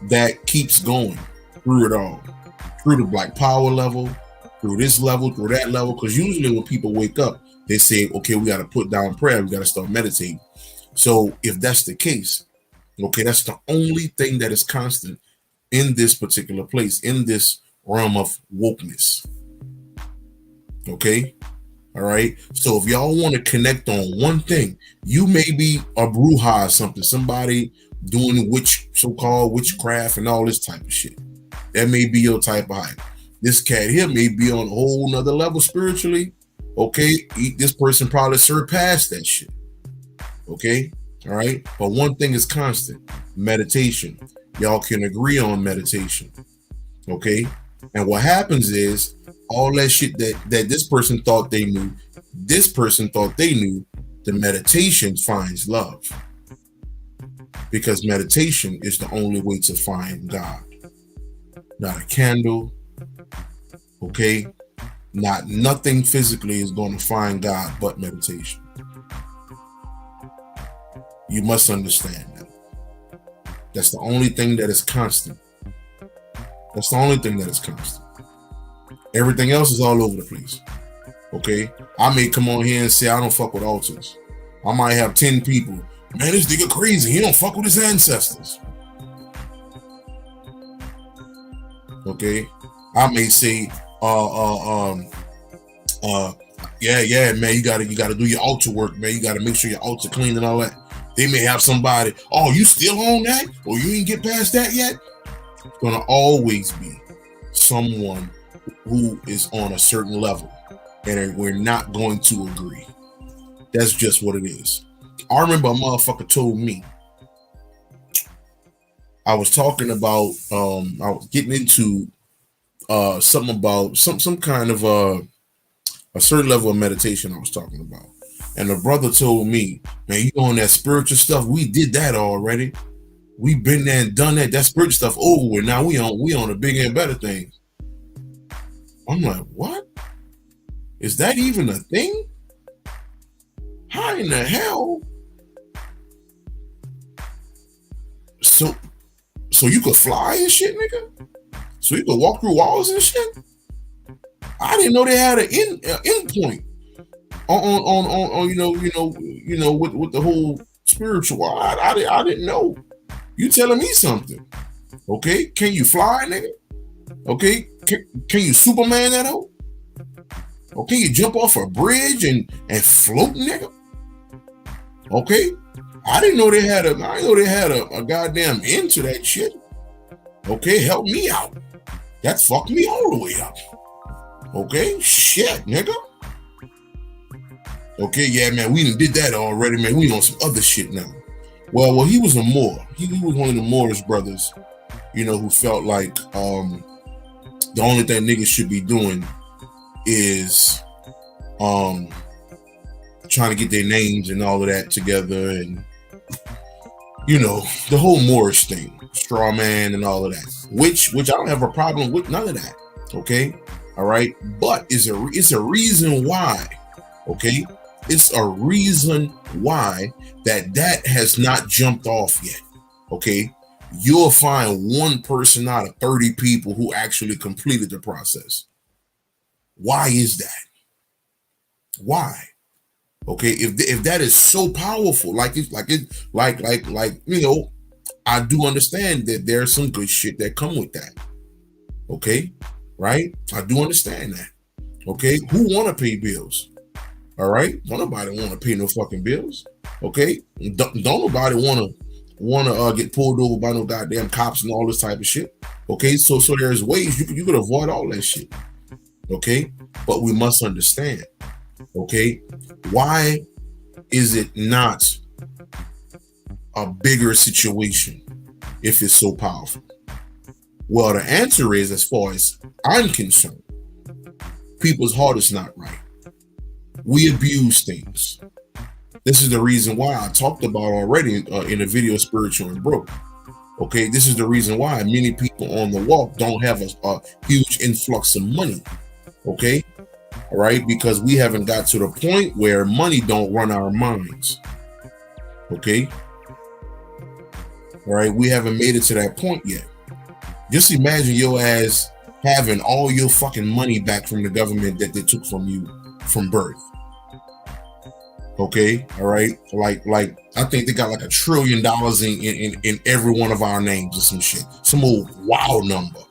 that keeps going through it all, through the black power level, through this level, through that level. Because usually when people wake up, they say, okay, we got to put down prayer, we got to start meditating. So if that's the case, okay, that's the only thing that is constant in this particular place, in this realm of wokeness. Okay, all right. So if y'all want to connect on one thing, you may be a bruja or something, somebody doing so-called witchcraft and all this type of shit. That may be your type of hype. This cat here may be on a whole nother level spiritually. Okay, this person probably surpassed that shit. Okay, all right. But one thing is constant: meditation. Y'all can agree on meditation. Okay, and what happens is all that shit that this person thought they knew, this person thought they knew, the meditation finds love. Because meditation is the only way to find God. Not a candle, okay? Not nothing physically is going to find God but meditation. You must understand that. That's the only thing that is constant. That's the only thing that is constant. Everything else is all over the place. Okay? I may come on here and say I don't fuck with altars. I might have 10 people. Man, this nigga crazy. He don't fuck with his ancestors. Okay? I may say, yeah, man, you gotta do your altar work, man. You gotta make sure your altar clean and all that. They may have somebody, oh, you still on that? Or you ain't get past that yet? It's gonna always be someone who is on a certain level, and we're not going to agree. That's just what it is. I remember a motherfucker told me, I was talking about, I was getting into something about some kind of a certain level of meditation I was talking about. And the brother told me, man, you on that spiritual stuff? We did that already. We've been there and done that. That spiritual stuff over with. Now we on the bigger and better things. I'm like, what? Is that even a thing? How in the hell? So you could fly and shit, nigga? So you could walk through walls and shit? I didn't know they had an end point on you know with the whole spiritual. I didn't know. You telling me something? Okay, can you fly, nigga? Okay, can you Superman that hoe? Okay, you jump off a bridge and float, nigga? Okay, I didn't know they had a goddamn end to that shit. Okay, help me out. That fucked me all the way up. Okay, shit, nigga. Okay, yeah, man, we done did that already, man. We on some other shit now. Well, he was a Moor. He was one of the Moorish brothers, who felt like the only thing niggas should be doing is trying to get their names and all of that together, and the whole Moorish thing, straw man and all of that, which I don't have a problem with none of that. Okay, all right, but it's a reason why. Okay, it's a reason why that has not jumped off yet. Okay, you'll find one person out of 30 people who actually completed the process. Why is that? Why? Okay, if that is so powerful, I do understand that there's some good shit that come with that. Okay, right? I do understand that. Okay, who want to pay bills? All right, don't nobody want to pay no fucking bills. Okay, don't nobody want to get pulled over by no goddamn cops and all this type of shit. Okay, so there's ways you could avoid all that shit. Okay, but we must understand. Okay, why is it not a bigger situation if it's so powerful? Well, the answer is, as far as I'm concerned, people's heart is not right. We abuse things. This is the reason why I talked about already in the video Spiritual and Broke. Okay, this is the reason why many people on the walk don't have a huge influx of money. Okay, all right, because we haven't got to the point where money don't run our minds. Okay, all right, we haven't made it to that point yet. Just imagine your ass having all your fucking money back from the government that they took from you from birth. Okay, all right, like I think they got like $1 trillion in every one of our names or some shit, some old wild number.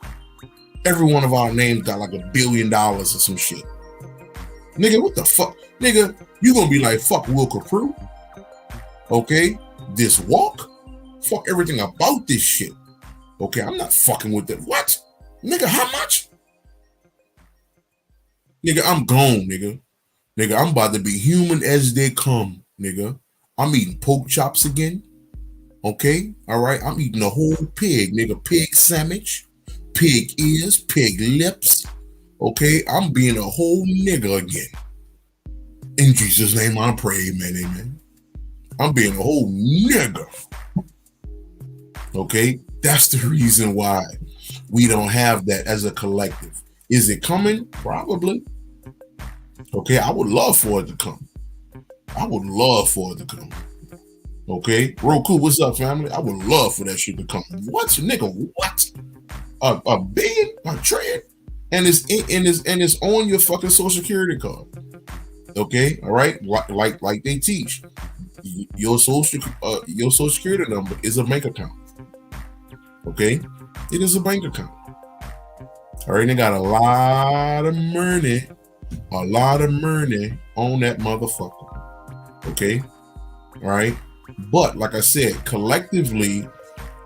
Every one of our names got like $1 billion or some shit. Nigga, what the fuck? Nigga, you gonna be like, fuck Will Copprue? Okay, this walk? Fuck everything about this shit. Okay, I'm not fucking with it. What? Nigga, how much? Nigga, I'm gone, nigga. Nigga, I'm about to be human as they come, nigga. I'm eating pork chops again. Okay? All right? I'm eating a whole pig, nigga. Pig sandwich, pig ears, pig lips. Okay? I'm being a whole nigga again. In Jesus' name I pray, amen, amen. I'm being a whole nigga. Okay? That's the reason why we don't have that as a collective. Is it coming? Probably. Okay, I would love for it to come. I would love for it to come. Okay, Roku, what's up, family? I would love for that shit to come. What, nigga? What? A billion, a trillion, and it's on your fucking social security card. Okay, all right, like they teach, your social security number is a bank account. Okay, it is a bank account. All right, they got a lot of money on that motherfucker. Okay, all right, but like I said, collectively,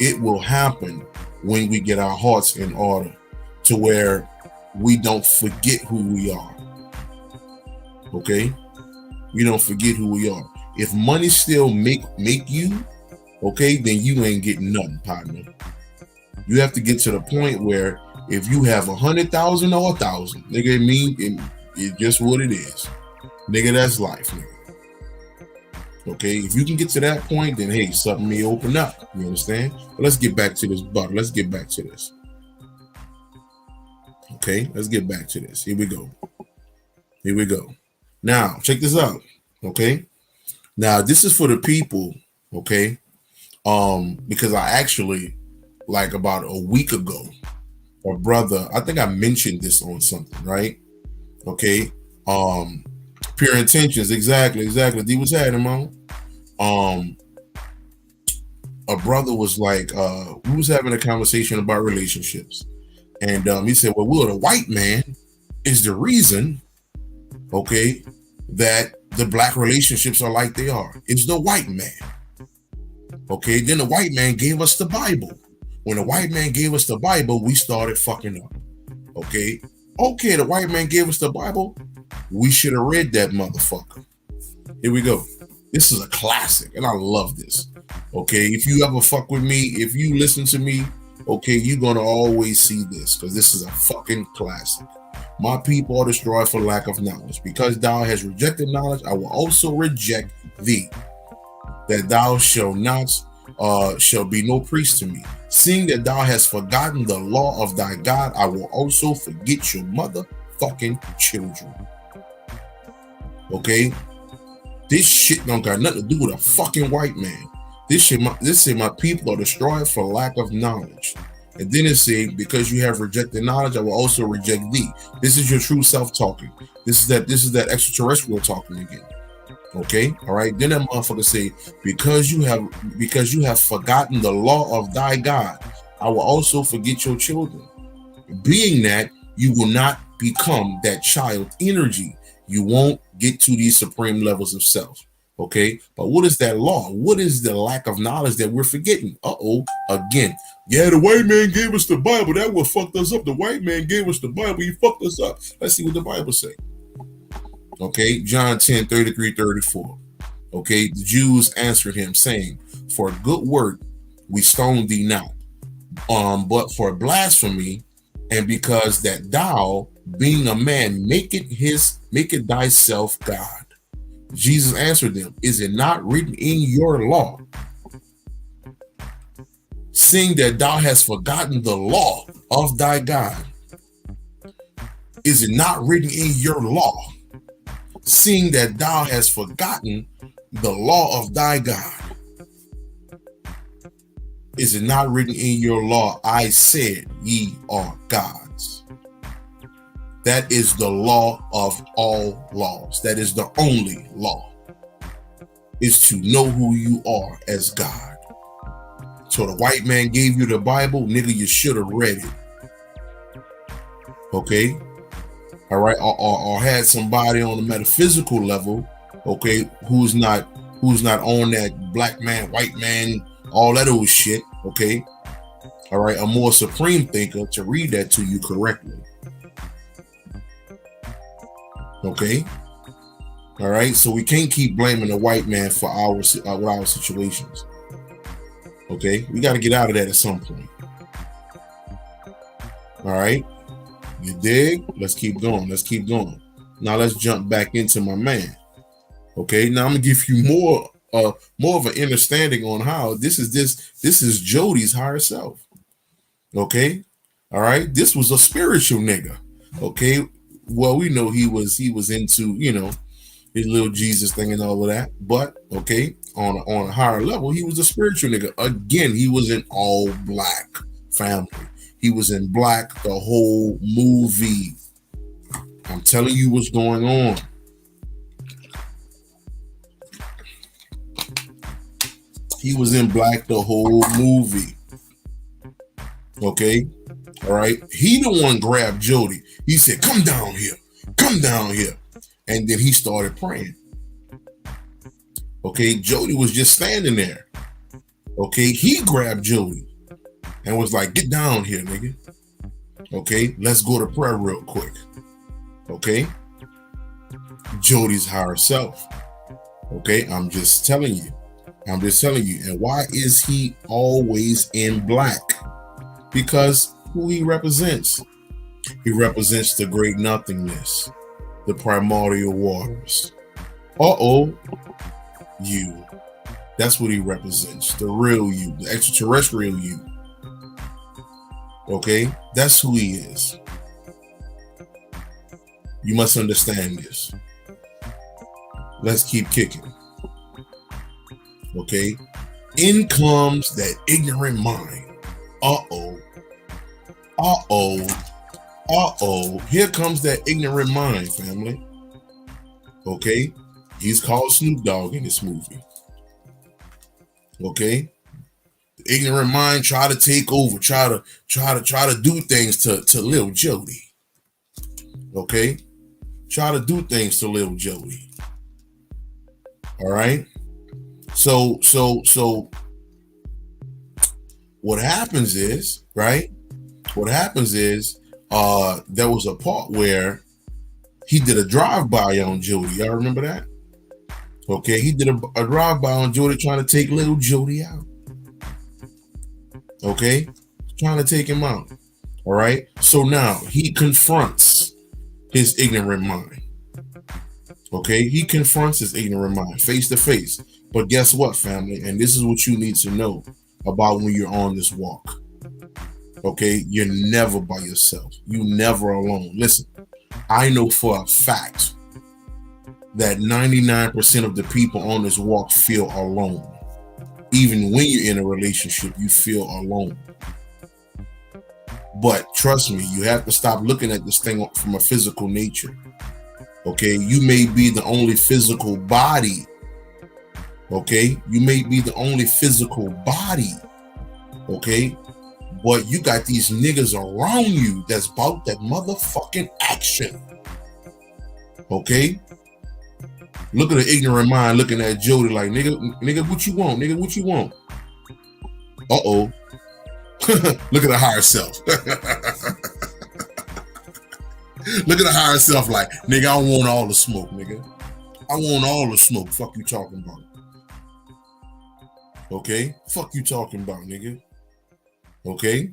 it will happen when we get our hearts in order to where we don't forget who we are. Okay, we don't forget who we are. If money still make you, okay, then you ain't getting nothing, partner. You have to get to the point where if you have 100,000 or 1,000, nigga, it's just what it is, nigga. That's life, nigga. Okay, if you can get to that point, then hey, something may open up. You understand? But let's get back to this button. Let's get back to this. Okay, let's get back to this. Here we go. Here we go. Now, check this out. Okay. Now, this is for the people, okay? Because I actually, like about a week ago, a brother, I think I mentioned this on something, right? Okay. Pure intentions, exactly. D was had him on. A brother was like, we was having a conversation about relationships, and he said, well, the white man is the reason, okay, that the black relationships are like they are. It's the white man. Okay, then the white man gave us the Bible. When the white man gave us the Bible, we started fucking up. Okay, the white man gave us the Bible. We should have read that motherfucker. Here we go. This is a classic, and I love this. Okay, if you ever fuck with me, if you listen to me, okay, you're gonna always see this, because this is a fucking classic. My people are destroyed for lack of knowledge. Because thou hast rejected knowledge, I will also reject thee. That thou shalt be no priest to me. Seeing that thou hast forgotten the law of thy God, I will also forget your motherfucking children. Okay? This shit don't got nothing to do with a fucking white man. This say my people are destroyed for lack of knowledge. And then it say, because you have rejected knowledge, I will also reject thee. This is your true self talking. This is that extraterrestrial talking again. Okay, all right. Then that motherfucker say, because you have forgotten the law of thy God, I will also forget your children. Being that you will not become that child energy, you won't get to these supreme levels of self. Okay, but what is that law? What is the lack of knowledge that we're forgetting? Again. Yeah, the white man gave us the Bible. That what fucked us up. The white man gave us the Bible. He fucked us up. Let's see what the Bible say. Okay, John 10, 33, 34. Okay, the Jews answered him, saying, for good work we stone thee not, but for blasphemy, and because that thou, being a man, make it thyself God. Jesus answered them, is it not written in your law, seeing that thou hast forgotten the law of thy God? Is it not written in your law, seeing that thou hast forgotten the law of thy God? Is it not written in your law, I said ye are gods? That is the law of all laws. That is the only law, is to know who you are as God. So the white man gave you the Bible, nigga, you should have read it. Okay? All right, or had somebody on the metaphysical level, okay, who's not on that black man, white man, all that old shit, okay? All right, a more supreme thinker to read that to you correctly. Okay? All right, so we can't keep blaming the white man for our situations. Okay, we got to get out of that at some point. All right, you dig? Let's keep going. Now let's jump back into my man. Okay, now I'm gonna give you more of an understanding on how this is Jody's higher self. Okay, all right, this was a spiritual nigga. Okay, well we know he was into his little Jesus thing and all of that, but okay, on a higher level, he was a spiritual nigga. Again, he was in all black, family. He was in black the whole movie. I'm telling you what's going on. He was in black the whole movie. Okay, all right. He the one grabbed Jody. He said, "Come down here, come down here," and then he started praying. Okay, Jody was just standing there. Okay, he grabbed Jody and was like, "Get down here, nigga." Okay, let's go to prayer real quick. Okay, Jody's higher self. Okay, I'm just telling you. And why is he always in black? Because who he represents. He represents the great nothingness, the primordial waters. You. That's what he represents. The real you, the extraterrestrial you. Okay, that's who he is. You must understand this. Let's keep kicking. Okay, in comes that ignorant mind. Here comes that ignorant mind, family. Okay, he's called Snoop Dogg in this movie. Okay, the ignorant mind try to take over, try to do things to Lil Jody. Okay, try to do things to Lil Jody. All right. So what happens is, right? What happens is there was a part where he did a drive-by on Jody. Y'all remember that? Okay, he did a drive-by on Jody trying to take little Jody out. Okay, trying to take him out. All right, so now he confronts his ignorant mind. Okay, he confronts his ignorant mind face to face. But guess what, family? And this is what you need to know about when you're on this walk. Okay, you're never by yourself. You never alone. Listen, I know for a fact that 99% of the people on this walk feel alone. Even when you're in a relationship, you feel alone. But trust me, you have to stop looking at this thing from a physical nature. Okay, you may be the only physical body. Okay, you may be the only physical body. Okay, but you got these niggas around you that's about that motherfucking action. Okay, look at the ignorant mind looking at Jody like, nigga, what you want? Nigga, what you want? Look at the higher self. Look at the higher self like, nigga, I want all the smoke, nigga. I want all the smoke. Fuck you talking about. Okay? Fuck you talking about, nigga. Okay?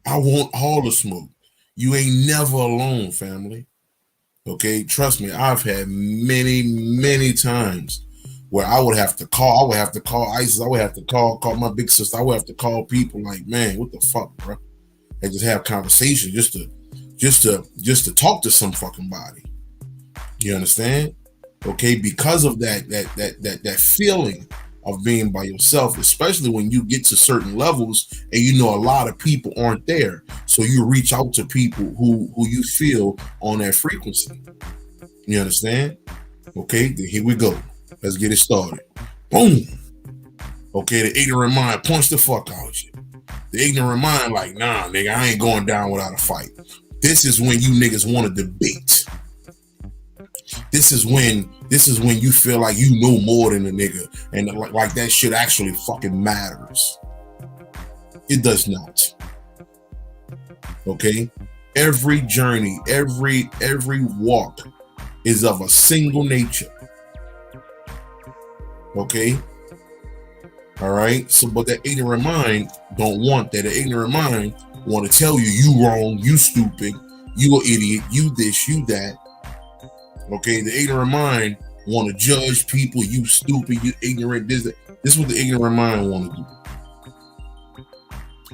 I want all the smoke. You ain't never alone, family. Okay? Trust me, I've had many times where I would have to call ISIS, I would have to call my big sister, I would have to call people like, man, what the fuck, bro? And just have conversation just to talk to some fucking body. You understand? Okay, because of that feeling of being by yourself, especially when you get to certain levels and you know a lot of people aren't there. So you reach out to people who you feel on that frequency. You understand? Okay, then here we go. Let's get it started. Boom. Okay, the ignorant mind punch the fuck out of you. The ignorant mind like, nah, nigga, I ain't going down without a fight. This is when you niggas want to debate. This is when you feel like you know more than a nigga, and like that shit actually fucking matters. It does not. Okay? Every journey, every walk is of a single nature. Okay? All right? So, but that ignorant mind don't want that. The ignorant mind want to tell you wrong, you stupid, you an idiot, you this, you that. Okay, the ignorant mind want to judge people. You stupid, you ignorant. This is what the ignorant mind want to do.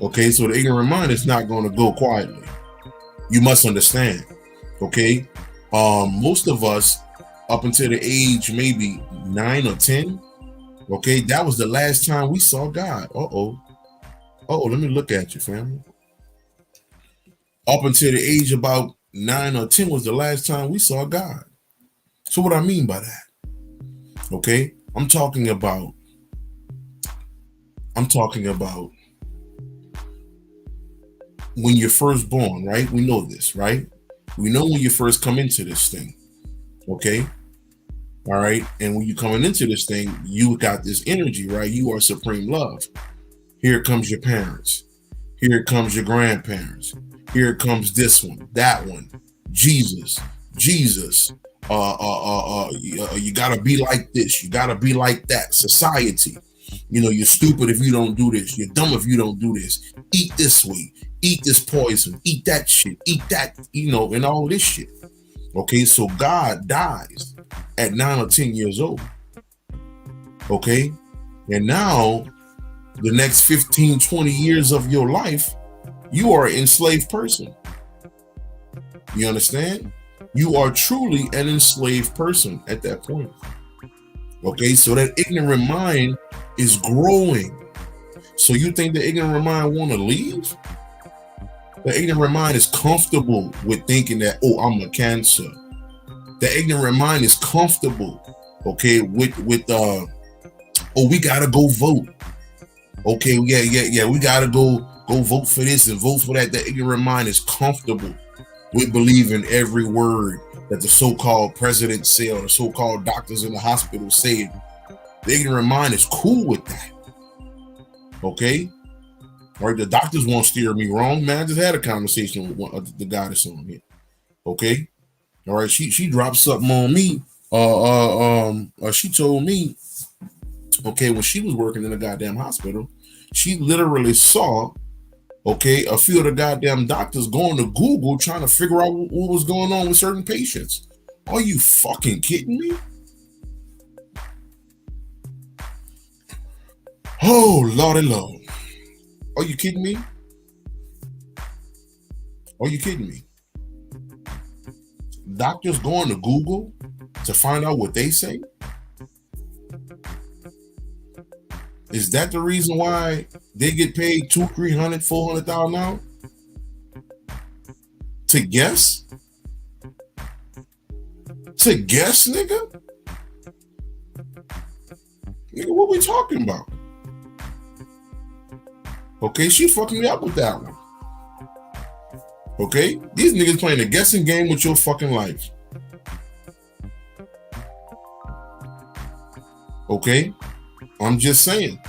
Okay, so the ignorant mind is not going to go quietly. You must understand. Okay, most of us up until the age maybe 9 or 10. Okay, that was the last time we saw God. Let me look at you, family. Up until the age about 9 or 10 was the last time we saw God. So what I mean by that? Okay, I'm talking about when you're first born, right? We know this, right? We know when you first come into this thing. Okay. All right. And when you're coming into this thing, you got this energy, right? You are supreme love. Here comes your parents. Here comes your grandparents. Here comes this one, that one, Jesus. You gotta be like this. You gotta be like that. Society. You're stupid if you don't do this. You're dumb if you don't do this. Eat this way. Eat this poison. Eat that shit. Eat that, and all this shit. Okay, so God dies at 9 or 10 years old. Okay, and now the next 15, 20 years of your life, you are an enslaved person. You understand? You are truly an enslaved person at that point. Okay, so that ignorant mind is growing. So you think the ignorant mind want to leave? The ignorant mind is comfortable with thinking that, I'm a cancer. The ignorant mind is comfortable, okay, with we gotta go vote. Okay, yeah, we gotta go vote for this and vote for that. The ignorant mind is comfortable with believing every word that the so-called president said or the so-called doctors in the hospital said. The ignorant mind is cool with that. Okay? All right, the doctors won't steer me wrong, man. I just had a conversation with the guy that's on here. Okay? All right, she dropped something on me. She told me, okay, when she was working in the goddamn hospital, she literally saw, okay, a few of the goddamn doctors going to Google trying to figure out what was going on with certain patients. Are you fucking kidding me? Oh, Lordy Lord. Are you kidding me? Are you kidding me? Doctors going to Google to find out what they say? Is that the reason why they get paid $200,000, $300,000, $400,000 now? To guess? To guess, nigga? Nigga, what we talking about? Okay, she fucking me up with that one. Okay? These niggas playing a guessing game with your fucking life. Okay? I'm just saying.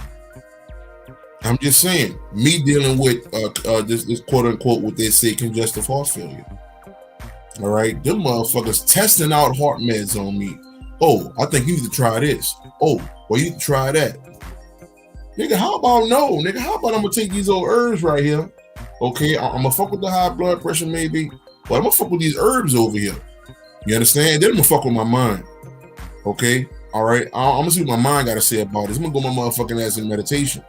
Me dealing with this quote unquote what they say congestive heart failure. All right? Them motherfuckers testing out heart meds on me. Oh, I think you need to try this. Oh, well, you need to try that. Nigga, how about no? Nigga, how about I'm gonna take these old herbs right here? Okay, I'm gonna fuck with the high blood pressure maybe, but I'm gonna fuck with these herbs over here. You understand? Then I'm gonna fuck with my mind. Okay, all right. I'm gonna see what my mind gotta say about this. I'm gonna go my motherfucking ass in meditation.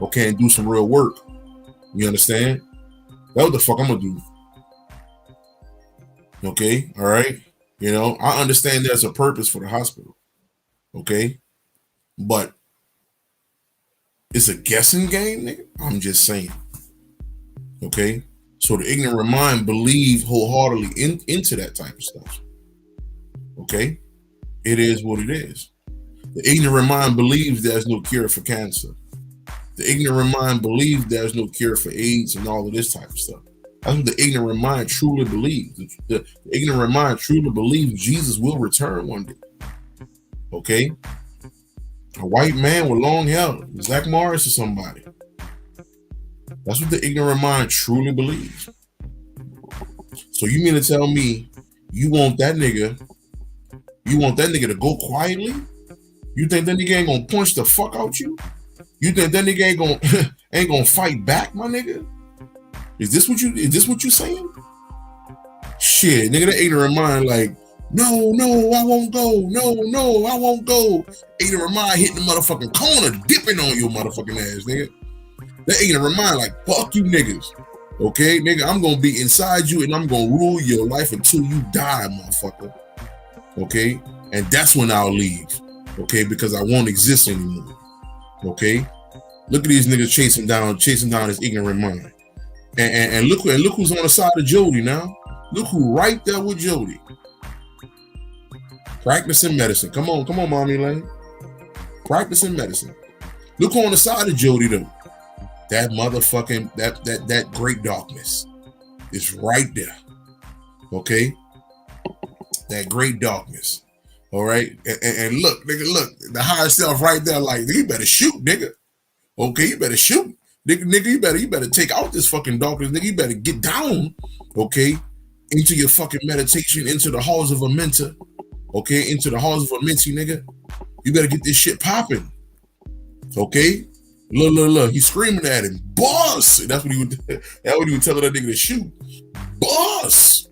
Okay, and do some real work. You understand? That's what the fuck I'm gonna do. Okay, all right. I understand there's a purpose for the hospital. Okay, but it's a guessing game, nigga. I'm just saying. Okay, so the ignorant mind believes wholeheartedly into that type of stuff. Okay, it is what it is. The ignorant mind believes there's no cure for cancer. The ignorant mind believes there's no cure for AIDS and all of this type of stuff. That's what the ignorant mind truly believes. The ignorant mind truly believes Jesus will return one day. Okay, a white man with long hair, Zach Morris or somebody. That's what the ignorant mind truly believes. So you mean to tell me you want that nigga to go quietly? You think that nigga ain't gonna punch the fuck out you? You think that nigga ain't gonna fight back, my nigga? Is this what you saying? Shit, nigga, that ignorant mind like, No, I won't go. No, I won't go. Ignorant mind hitting the motherfucking corner, dipping on your motherfucking ass, nigga. That ignorant mind like, fuck you niggas. Okay, nigga, I'm gonna be inside you and I'm gonna rule your life until you die, motherfucker. Okay, and that's when I'll leave. Okay, because I won't exist anymore. Okay, look at these niggas chasing down his ignorant mind. And look who's on the side of Jody now. Look who right there with Jody. Practicing medicine. Come on, Mommy Lane. Practicing medicine. Look who on the side of Jody though. That motherfucking that great darkness is right there. Okay? That great darkness. All right? And look, nigga, look, the higher self right there, like, you better shoot, nigga. Okay, you better shoot. Nigga, you better take out this fucking darkness, nigga. You better get down, okay, into your fucking meditation, into the halls of a mentor, okay, into the halls of a mentee, nigga. You better get this shit popping, okay? Look, he's screaming at him, boss. That's what he would tell that nigga to shoot, boss.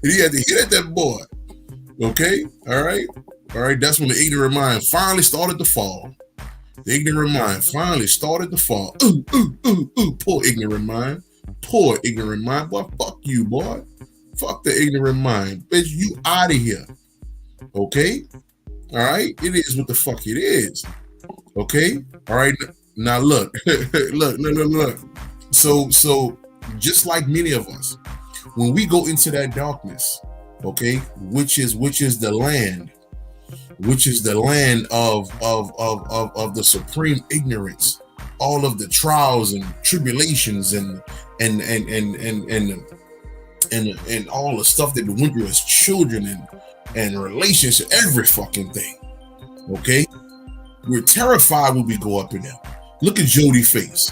And he had to hit at that boy, okay? All right. That's when the ignorant mind finally started to fall. The ignorant mind finally started to fall. Poor ignorant mind. Poor ignorant mind. Boy, fuck you, boy. Fuck the ignorant mind. Bitch, you out of here. Okay? All right? It is what the fuck it is. Okay? All right? Now look. look. So just like many of us, when we go into that darkness, okay, which is the land of the supreme ignorance, all of the trials and tribulations and all the stuff that we went through as children and relationships, every fucking thing. Okay, we're terrified when we go up in there. Look at Jody's face.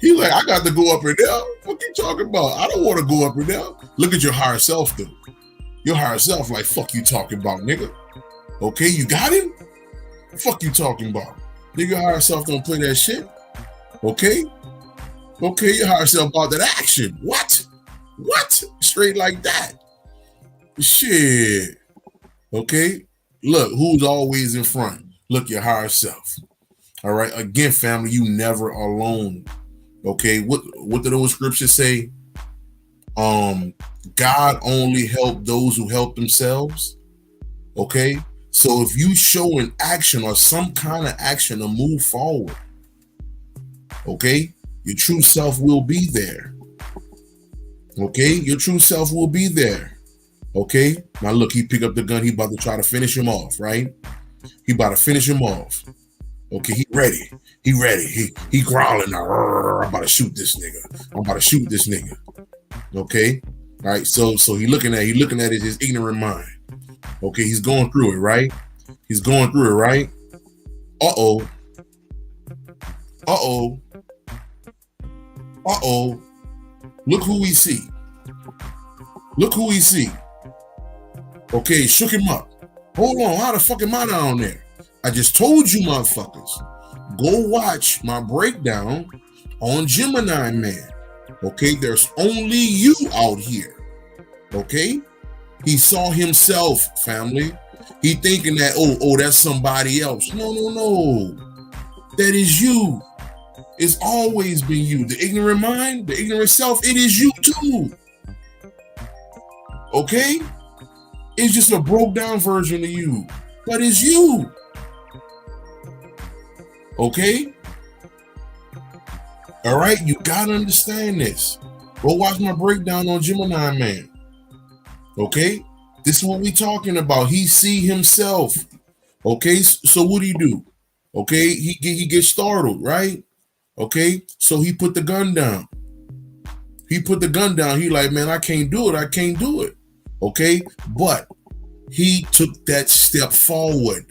He like, I got to go up in there. What you talking about? I don't want to go up in there. Look at your higher self though. Your higher self like, fuck you talking about, nigga. Okay, you got him? Fuck you talking about. Nigga, your higher self don't play that shit. Okay, your higher self about that action. What? Straight like that. Shit. Okay, look, who's always in front? Look, your higher self. All right, again, family, you never alone. Okay, what do those scriptures say? God only help those who help themselves. Okay, so if you show an action or some kind of action to move forward, okay, your true self will be there. Okay, your true self will be there. Okay, now look, he picked up the gun. He about to try to finish him off, right? He about to finish him off. Okay, he ready. He growling now. I'm about to shoot this nigga. Okay. All right. So he looking at his ignorant mind. Okay, he's going through it, right? Uh-oh. Look who we see. Okay, shook him up. Hold on, how the fuck am I down there? I just told you motherfuckers, go watch my breakdown on Gemini Man. Okay, there's only you out here. Okay, he saw himself, family. He thinking that, oh, that's somebody else. No. That is you. It's always been you. The ignorant mind, the ignorant self, it is you too. Okay? It's just a broke down version of you. But it's you. Okay? All right? You gotta understand this. Go watch my breakdown on Gemini Man. Okay? This is what we talking about. He see himself. Okay? So what do? Okay? He gets startled, right? Okay? So he put the gun down. He like, man, I can't do it. Okay? But he took that step forward.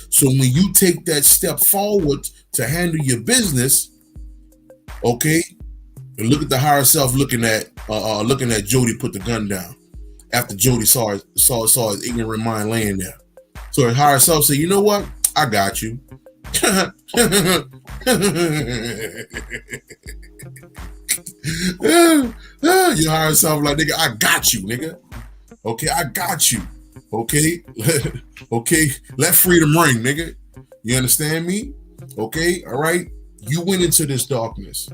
So when you take that step forward to handle your business, okay, and look at the higher self looking at Jody put the gun down after Jody saw his ignorant mind laying there. So his higher self said, you know what? I got you. Your higher self like, nigga, I got you, nigga. Okay, I got you. Okay, okay, let freedom ring, nigga. You understand me? Okay, all right. You went into this darkness.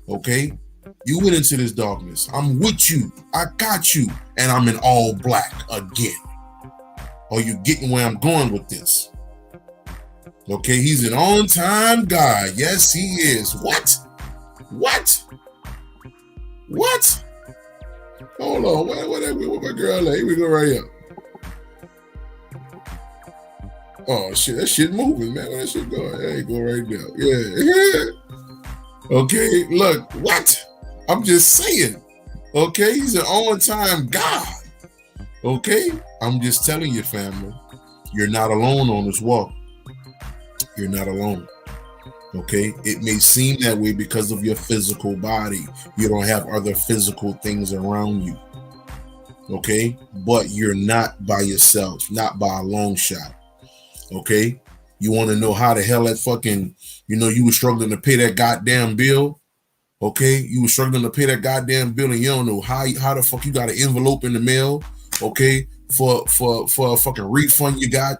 Okay, you went into this darkness. I'm with you. I got you, and I'm in all black again. Are you getting where I'm going with this? Okay, he's an on-time guy. Yes, he is. What? What? What? Hold on. What my girl at? Here we go right here. Oh, shit. That shit moving, man. Where that shit going? There you go right there. Yeah. Okay, look. What? I'm just saying. Okay, he's an on-time guy. Okay? I'm just telling you, family. You're not alone on this walk. You're not alone. Okay, it may seem that way because of your physical body. You don't have other physical things around you. Okay, but you're not by yourself, not by a long shot. Okay, you want to know how the hell that fucking, you were struggling to pay that goddamn bill. Okay, you were struggling to pay that goddamn bill, and you don't know how the fuck you got an envelope in the mail. Okay, for a fucking refund you got.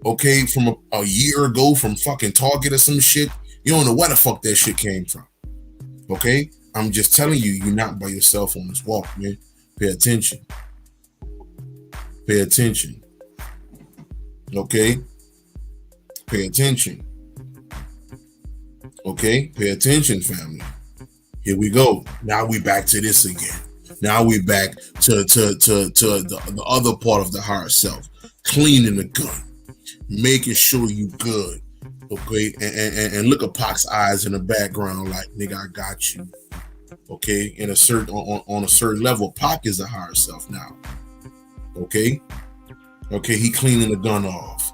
Okay, from a year ago from fucking Target or some shit. You don't know where the fuck that shit came from. Okay? I'm just telling you, you're not by yourself on this walk, man. Pay attention. Pay attention. Okay? Pay attention. Okay? Pay attention, family. Here we go. Now we back to this again. Now we back to the other part of the higher self. Cleaning the gun. Making sure you good. Okay, and look at Pac's eyes in the background, like, nigga, I got you. Okay, in a certain on a certain level, Pac is a higher self now. Okay, he cleaning the gun off.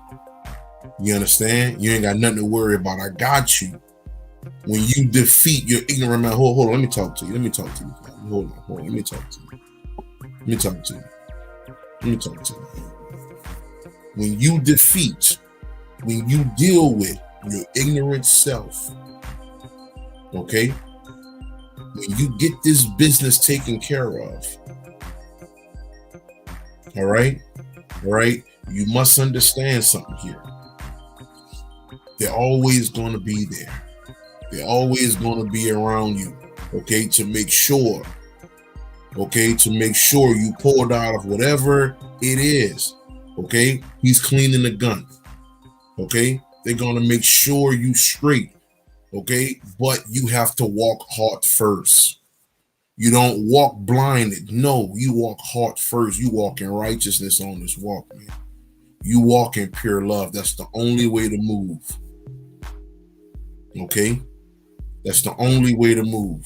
You understand? You ain't got nothing to worry about. I got you. When you defeat your ignorant man, hold on, let me talk to you. Hold on, let me talk to you. When you defeat, when you deal with your ignorant self, okay, when you get this business taken care of, all right, you must understand something here. They're always going to be there. They're always going to be around you, okay, to make sure you pulled out of whatever it is. Okay, he's cleaning the gun. Okay, they're gonna make sure you straight. Okay, but you have to walk hard first. You don't walk blinded. No, you walk hard first. You walk in righteousness on this walk, man. You walk in pure love. That's the only way to move. Okay, that's the only way to move.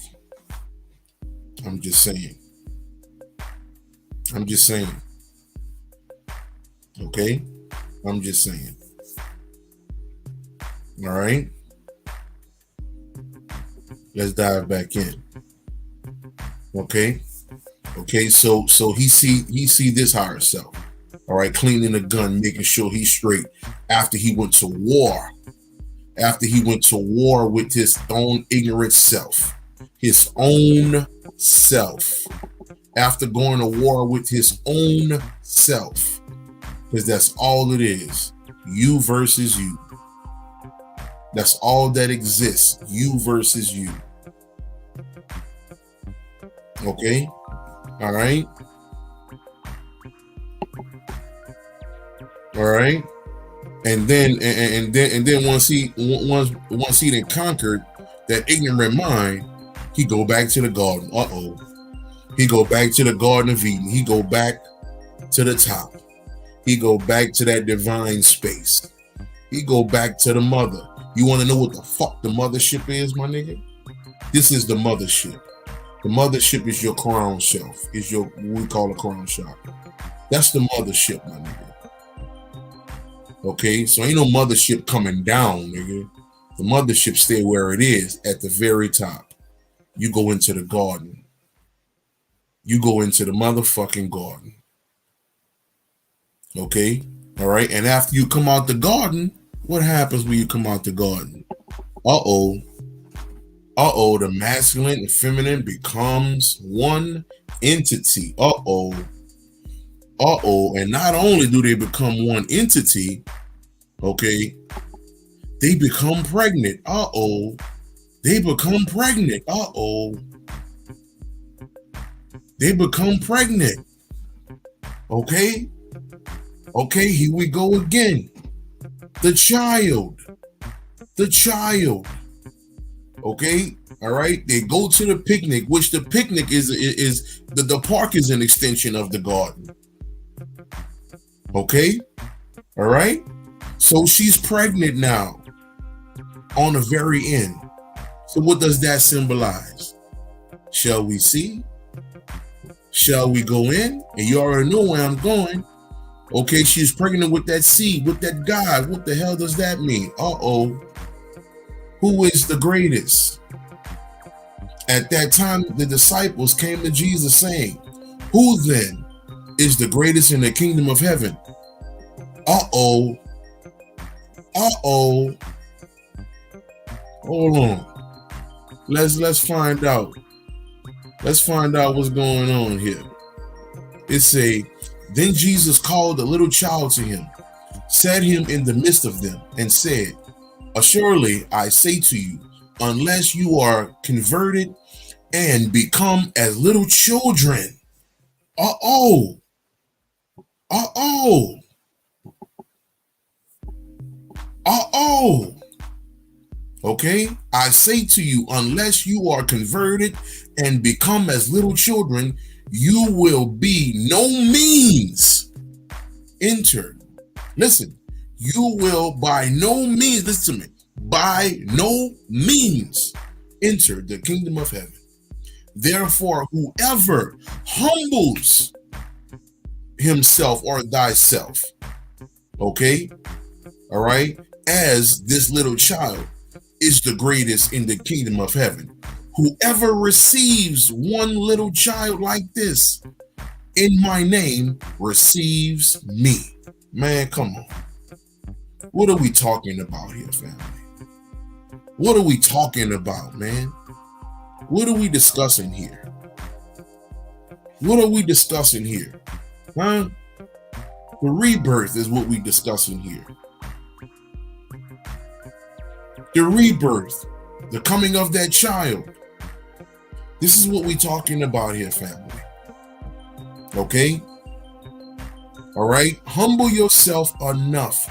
I'm just saying. Okay, I'm just saying. All right, let's dive back in. Okay, so he see this higher self. All right, cleaning the gun, making sure he's straight. After he went to war with his own ignorant self, after going to war with his own self, because that's all it is. You versus you. That's all that exists. You versus you. Okay? All right? All right? And then once he then conquered that ignorant mind, he go back to the garden. He go back to the Garden of Eden. He go back to the top. He go back to that divine space. He go back to the mother. You want to know what the fuck the mothership is, my nigga? This is the mothership. The mothership is your crown self. Is your, what we call a crown chakra. That's the mothership, my nigga. Okay, so ain't no mothership coming down, nigga. The mothership stay where it is, at the very top. You go into the garden. You go into the motherfucking garden. Okay, all right. And after you come out the garden, what happens when you come out the garden? The masculine and feminine becomes one entity. And not only do they become one entity, okay, they become pregnant. They become pregnant. They become pregnant. Okay, here we go again. The child. Okay, all right. They go to the picnic, which the picnic is the park is an extension of the garden. Okay, all right. So she's pregnant now on the very end. So what does that symbolize? Shall we see? Shall we go in? And you already know where I'm going. Okay, she's pregnant with that seed, with that God. What the hell does that mean? Who is the greatest? At that time, the disciples came to Jesus saying, who then is the greatest in the kingdom of heaven? Hold on. Let's find out. Let's find out what's going on here. It say, then Jesus called a little child to him, set him in the midst of them, and said, assuredly, I say to you, unless you are converted and become as little children. Okay, I say to you, unless you are converted and become as little children, you will be no means enter. Listen, you will by no means, listen to me, by no means enter the kingdom of heaven. Therefore, whoever humbles himself or thyself, okay, all right, as this little child is the greatest in the kingdom of heaven. Whoever receives one little child like this in my name receives me. Man, come on. What are we talking about here, family? What are we talking about, man? What are we discussing here? What are we discussing here? Huh? The rebirth is what we discussing here. The rebirth, the coming of that child. This is what we talking about here, family. Okay? All right? Humble yourself enough,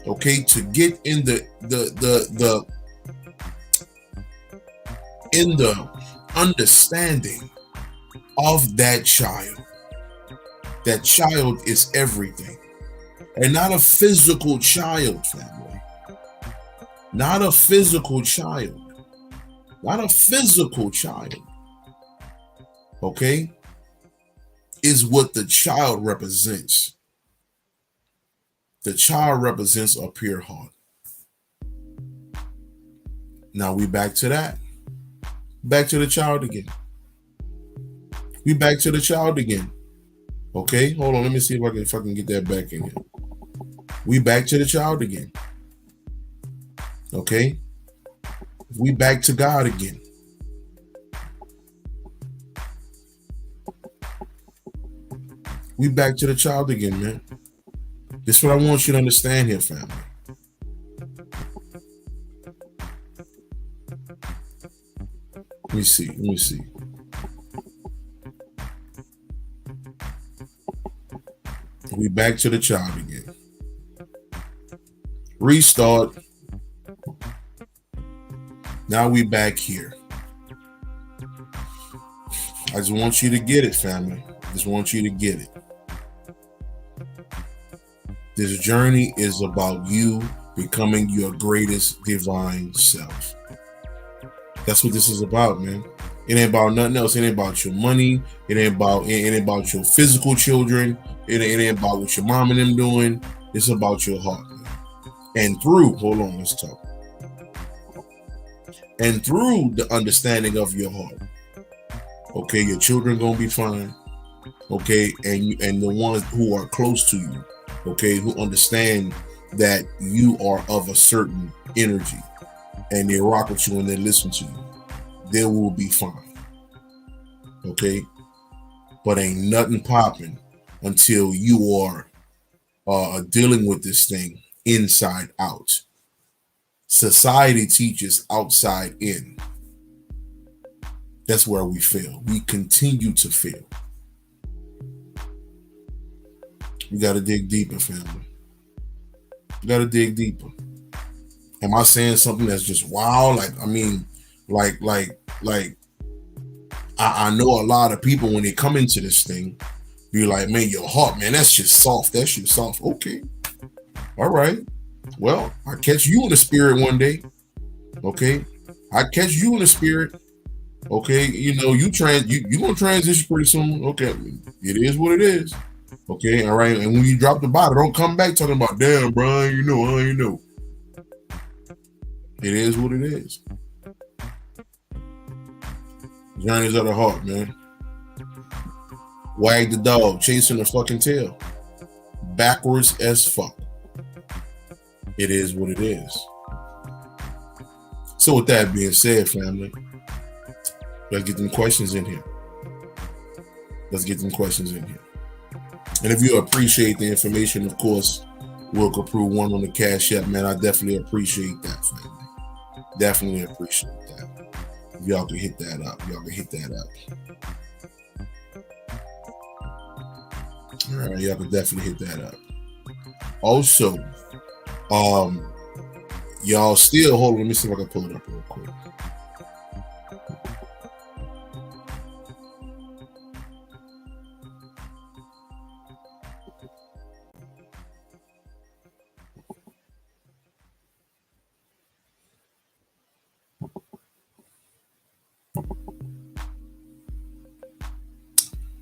okay, to get in the understanding of that child. That child is everything. And not a physical child, family. Not a physical child. Not a physical child. Okay? Is what the child represents. The child represents a pure heart. Now we back to that. Back to the child again. We back to the child again. Okay, hold on. Let me see if I can get that back in here. We back to the child again. Okay. We back to God again. We back to the child again, man. This is what I want you to understand here, family. Let me see. We back to the child again. Restart. Now we back here. I just want you to get it, family. Just want you to get it. This journey is about you becoming your greatest divine self. That's what this is about, man. It ain't about nothing else. It ain't about your money. It ain't about your physical children. It ain't about what your mom and them doing. It's about your heart, man. And through, hold on, let's talk. And through the understanding of your heart, okay, your children gonna be fine, okay, and the ones who are close to you, okay, who understand that you are of a certain energy, and they rock with you and they listen to you. they will be fine. Okay? But ain't nothing popping until you are dealing with this thing inside out. Society teaches outside in. That's where we fail. We continue to fail. We got to dig deeper, family. We got to dig deeper. Am I saying something that's just wow? I know a lot of people when they come into this thing, be like, man, your heart, man, that's just soft. That shit soft. Okay. All right. Well, I catch you in the spirit one day. Okay. I catch you in the spirit. Okay. You know, you gonna transition pretty soon. Okay. It is what it is. Okay. All right. And when you drop the bottle, don't come back talking about, damn, Brian, you know. It is what it is. Journeys of the heart, man. Wag the dog, chasing the fucking tail. Backwards as fuck. It is what it is. So with that being said, family, let's get them questions in here. And if you appreciate the information, of course, we'll Copprue one on the Cash App, man. I definitely appreciate that, family. Definitely appreciate that. If y'all can hit that up. All right, y'all can definitely hit that up. Also, y'all still hold on. Let me see if I can pull it up real quick.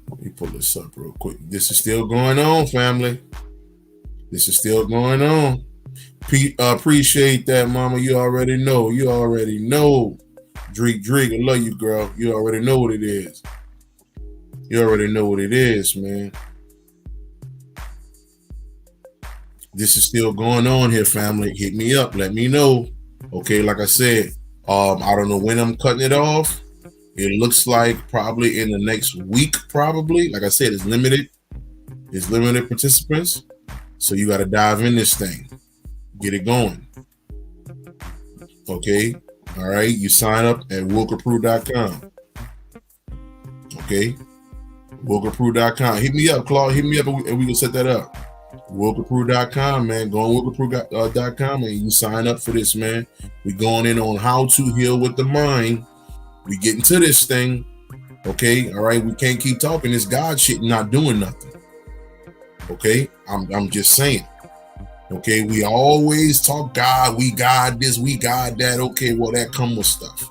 Let me pull this up real quick. This is still going on, family. This is still going on. Appreciate that, mama. You already know. Drake, I love you, girl. You already know what it is. Man. This is still going on here, family. Hit me up. Let me know. Okay, like I said, I don't know when I'm cutting it off. It looks like probably in the next week, probably. Like I said, it's limited. It's limited participants. So you got to dive in this thing. Get it going. Okay. All right. You sign up at willcopprue.com. Okay. willcopprue.com. Hit me up, Claude. Hit me up and we can set that up. willcopprue.com, man. Go on willcopprue.com and you sign up for this, man. We going in on how to heal with the mind. We getting to this thing. Okay. All right. We can't keep talking this God shit not doing nothing. Okay. I'm just saying. Okay, we always talk God, we God this, we God that. Okay, well, that come with stuff.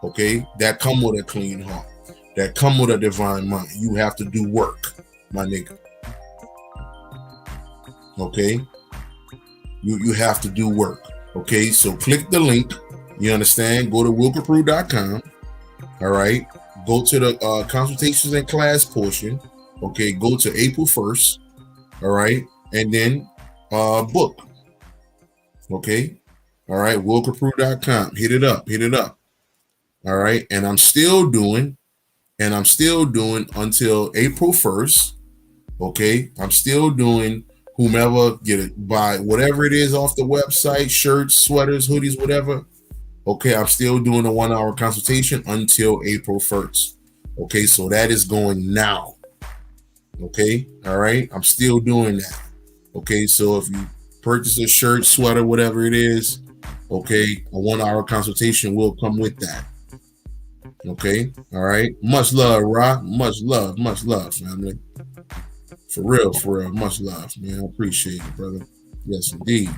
Okay, that come with a clean heart. That come with a divine mind. You have to do work, my nigga. Okay, you have to do work. Okay, so click the link. You understand? Go to willcopprue.com. All right, go to the consultations and class portion. Okay, go to April 1st. All right, and then book. Okay. All right. willcopprue.com. Hit it up. All right. And I'm still doing until April 1st. Okay. I'm still doing whomever get it, buy whatever it is off the website, shirts, sweaters, hoodies, whatever. Okay. I'm still doing a 1-hour consultation until April 1st. Okay. So that is going now. Okay. All right. I'm still doing that. Okay, so if you purchase a shirt, sweater, whatever it is, okay, a 1-hour consultation will come with that. Okay, all right. Much love, Rock. Much love, family. For real, much love, man. I appreciate it, brother. Yes, indeed.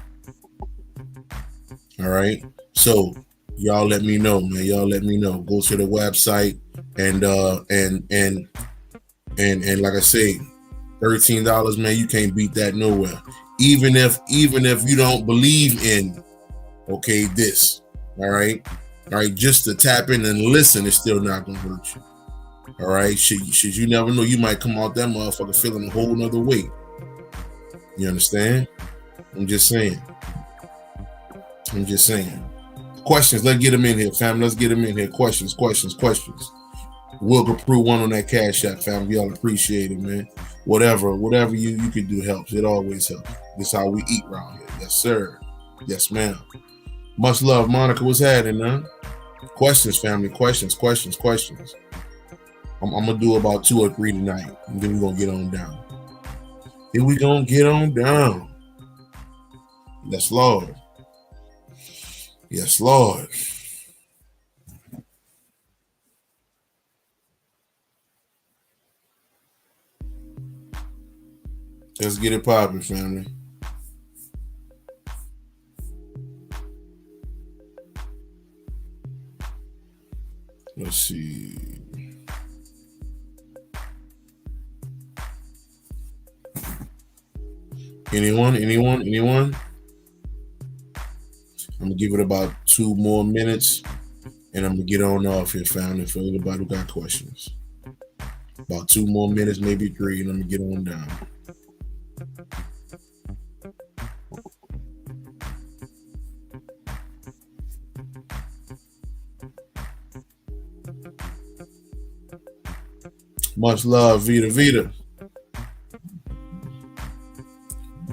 All right. So y'all let me know, man. Go to the website and like I say, $13, man, you can't beat that nowhere. Even if you don't believe in, okay, this, all right, just to tap in and listen is still not gonna hurt you. All right, shit, you never know, you might come out that motherfucker feeling a whole nother way. You understand? I'm just saying. Questions. Let's get them in here, fam. Let's get them in here. Questions. Will Copprue one on that Cash App, fam. We all appreciate it, man. Whatever you can do helps. It always helps. This is how we eat around here. Yes, sir. Yes, ma'am. Much love, Monica. What's happening, man? Questions, family. Questions. I'm gonna do about 2 or 3 tonight, and then we're gonna get on down. Yes, Lord. Yes, Lord. Let's get it popping, family. Let's see. Anyone? I'm gonna give it about 2 more minutes, and I'm gonna get on off here, family. For anybody who got questions, about 2 more minutes, maybe 3, and I'm gonna get on down. Much love, Vita.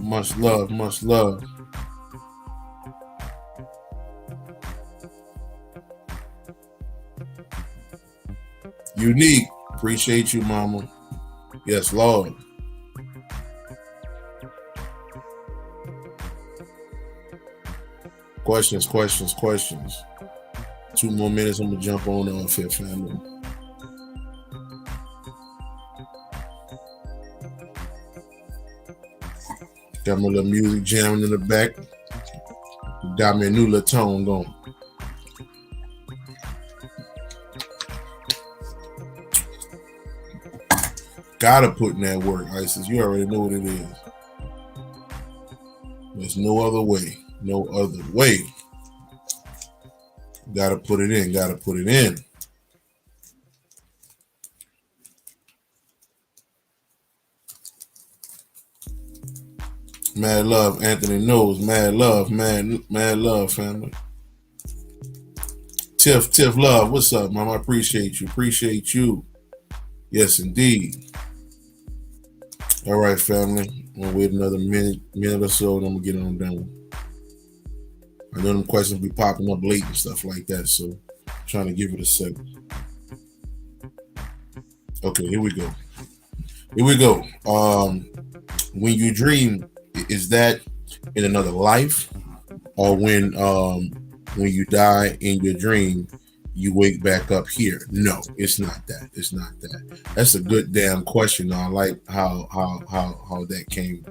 Much love. Unique. Appreciate you, mama. Yes, Lord. Questions. 2 more minutes, I'm gonna jump on off here, family. Got my little music jamming in the back. Got me a new little tone going. Gotta put in that work, Isis. You already know what it is. There's no other way. Gotta put it in. Mad love, Anthony knows. Mad love, family. Tiff love, what's up, mom? I appreciate you. Yes, indeed. All right, family. I'm gonna wait another minute or so, and I'm gonna get on down. I know them questions be popping up late and stuff like that, so I'm trying to give it a second. Okay, here we go. When you dream, is that in another life, or when you die in your dream, you wake back up here? No, it's not that. That's a good damn question. I like how that came,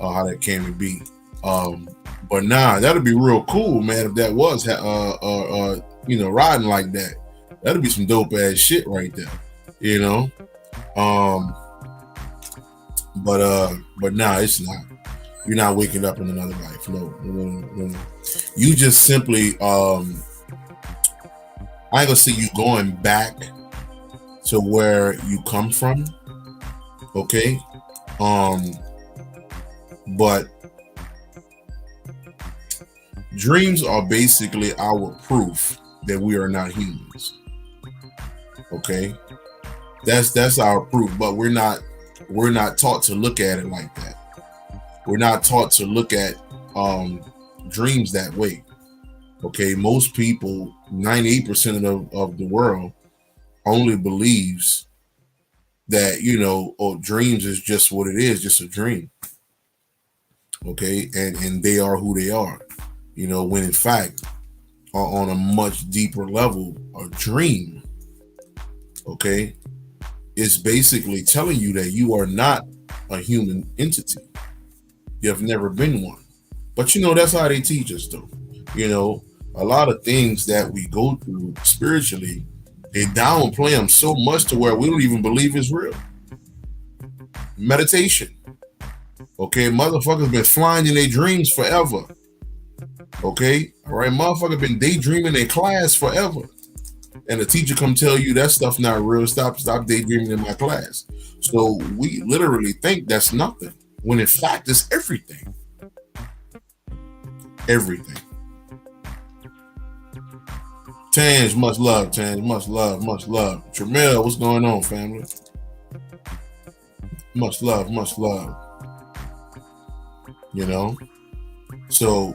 how that came to be. But nah, that'd be real cool, man. If that was riding like that, that'd be some dope ass shit right there, But nah, it's not. You're not waking up in another life. No. You just simply I ain't gonna see you going back to where you come from. Okay. But dreams are basically our proof that we are not humans. Okay. That's our proof, but we're not taught to look at it like that. We're not taught to look at dreams that way. Okay, most people, 98% of the world only believes that, dreams is just what it is, just a dream. Okay, and they are who they are. When in fact, on a much deeper level, a dream, okay, is basically telling you that you are not a human entity. You have never been one. But that's how they teach us, though. A lot of things that we go through spiritually, they downplay them so much to where we don't even believe it's real. Meditation. Okay, motherfuckers been flying in their dreams forever. Okay, all right, motherfuckers been daydreaming in class forever. And the teacher come tell you that stuff not real. Stop daydreaming in my class. So we literally think that's nothing, when in fact it's everything. Everything. Tange, much love, Tange, much love, much love. Tramel, what's going on, family? Much love, much love. You know. So,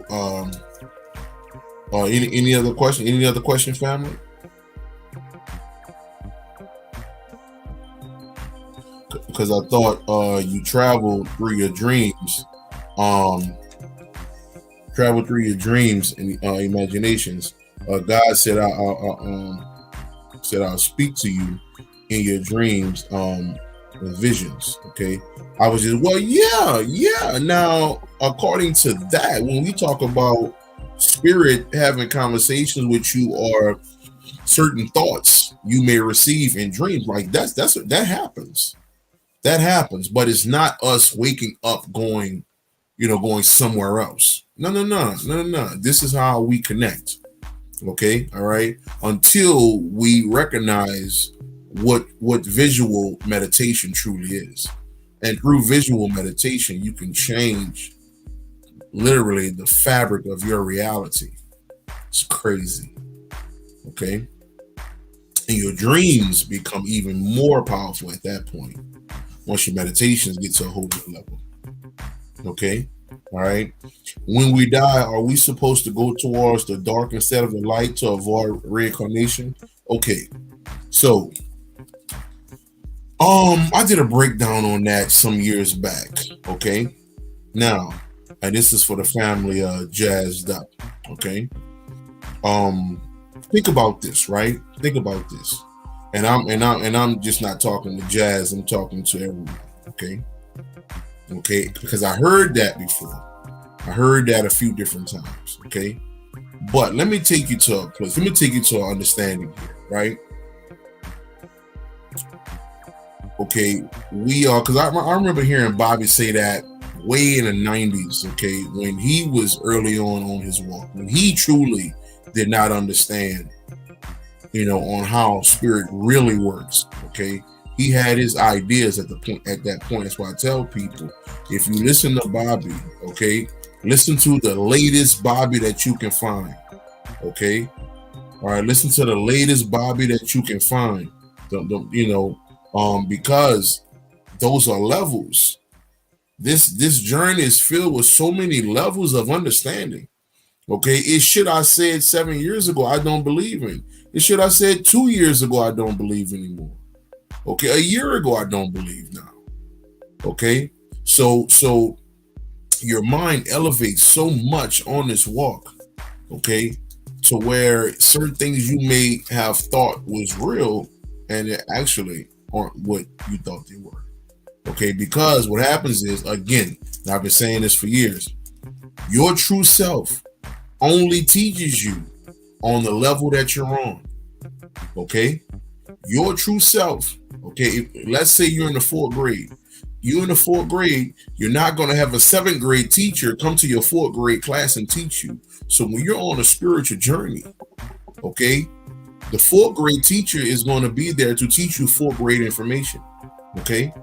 any other question? Any other question, family? Because I thought you traveled through your dreams, travel through your dreams and imaginations. God said, I'll speak to you in your dreams, and visions. Okay, I was just, well, yeah. Now, according to that, when we talk about spirit having conversations with you, or certain thoughts you may receive in dreams, like that happens. That happens, but it's not us waking up going somewhere else. No. This is how we connect. Okay, all right. Until we recognize what visual meditation truly is, and through visual meditation, you can change literally the fabric of your reality. It's crazy. Okay, and your dreams become even more powerful at that point. Once your meditations get to a whole different level. Okay. All right. When we die, are we supposed to go towards the dark instead of the light to avoid reincarnation? Okay. So, I did a breakdown on that some years back. Okay. Now, and this is for the family jazzed up. Okay. Think about this, right? Think about this. And I'm just not talking to Jazz, I'm talking to everyone. Okay, because I heard that before. I heard that a few different times. Okay, but let me take you to a place. Let me take you to an understanding here, right? Okay, we are, because I remember hearing Bobby say that way in the 90s. Okay, when he was early on his walk, when he truly did not understand, on how spirit really works. Okay, he had his ideas at that point. That's why I tell people, if you listen to Bobby, okay, listen to the latest Bobby that you can find. Okay, all right, listen to the latest Bobby that you can find. Because those are levels. This journey is filled with so many levels of understanding. Okay, it's shit I said 7 years ago I don't believe in. It's shit I said 2 years ago I don't believe anymore. Okay, a year ago I don't believe now. Okay, so your mind elevates so much on this walk. Okay, to where certain things you may have thought was real, and it actually aren't what you thought they were. Okay, because what happens is, again, and I've been saying this for years, your true self only teaches you on the level that you're on. Okay, your true self. Okay, let's say you're in the 4th grade. You're in the 4th grade. You're not going to have a 7th grade teacher come to your 4th grade class and teach you. So when you're on a spiritual journey, okay, the 4th grade teacher is going to be there to teach you 4th grade information. Okay,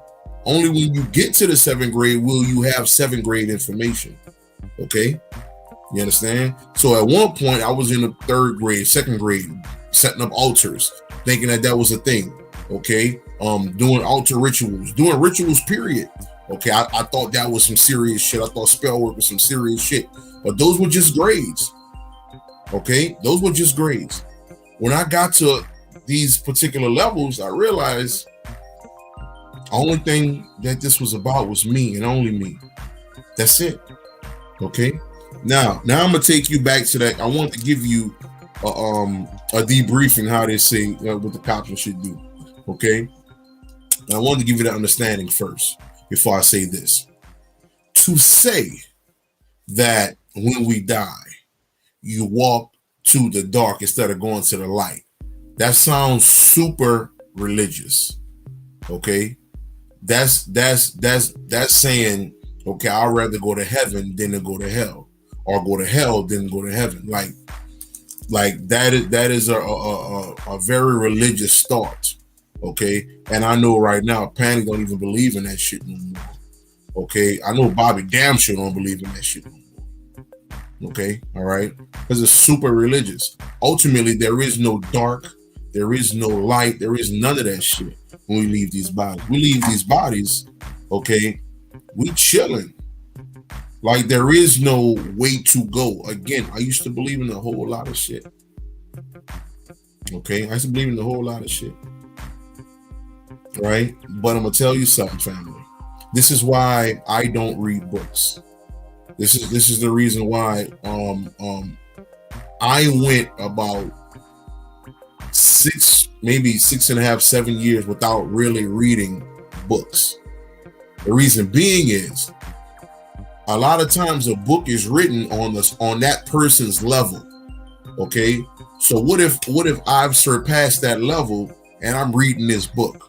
only when you get to the 7th grade will you have 7th grade information. Okay. You understand? So at one point, I was in the 3rd grade, 2nd grade, setting up altars, thinking that was a thing. Okay, doing altar rituals, doing rituals, period. Okay, I thought that was some serious shit. I thought spell work was some serious shit. But those were just grades. Okay, those were just grades. When I got to these particular levels, I realized the only thing that this was about was me and only me. That's it. Okay. Now I'm gonna take you back to that. I want to give you a debriefing, how they say what the cops should do. Okay, and I want to give you that understanding first before I say this. To say that when we die, you walk to the dark instead of going to the light, that sounds super religious. Okay, that's saying, okay, I'd rather go to heaven than to go to hell, or go to hell than go to heaven. Like that is a very religious thought. Okay, and I know right now Panic don't even believe in that shit no more. Okay, I know Bobby damn sure don't believe in that shit no more. Okay, all right, because it's super religious. Ultimately, there is no dark, there is no light, there is none of that shit when we leave these bodies. We leave these bodies, okay, we chilling. Like there is no way to go. Again, I used to believe in a whole lot of shit. Okay, I used to believe in a whole lot of shit. Right? But I'm gonna tell you something, family. This is why I don't read books. This is the reason why I went about maybe 6.5, 7 years without really reading books. The reason being is a lot of times a book is written on that person's level. Okay, so what if I've surpassed that level and I'm reading this book?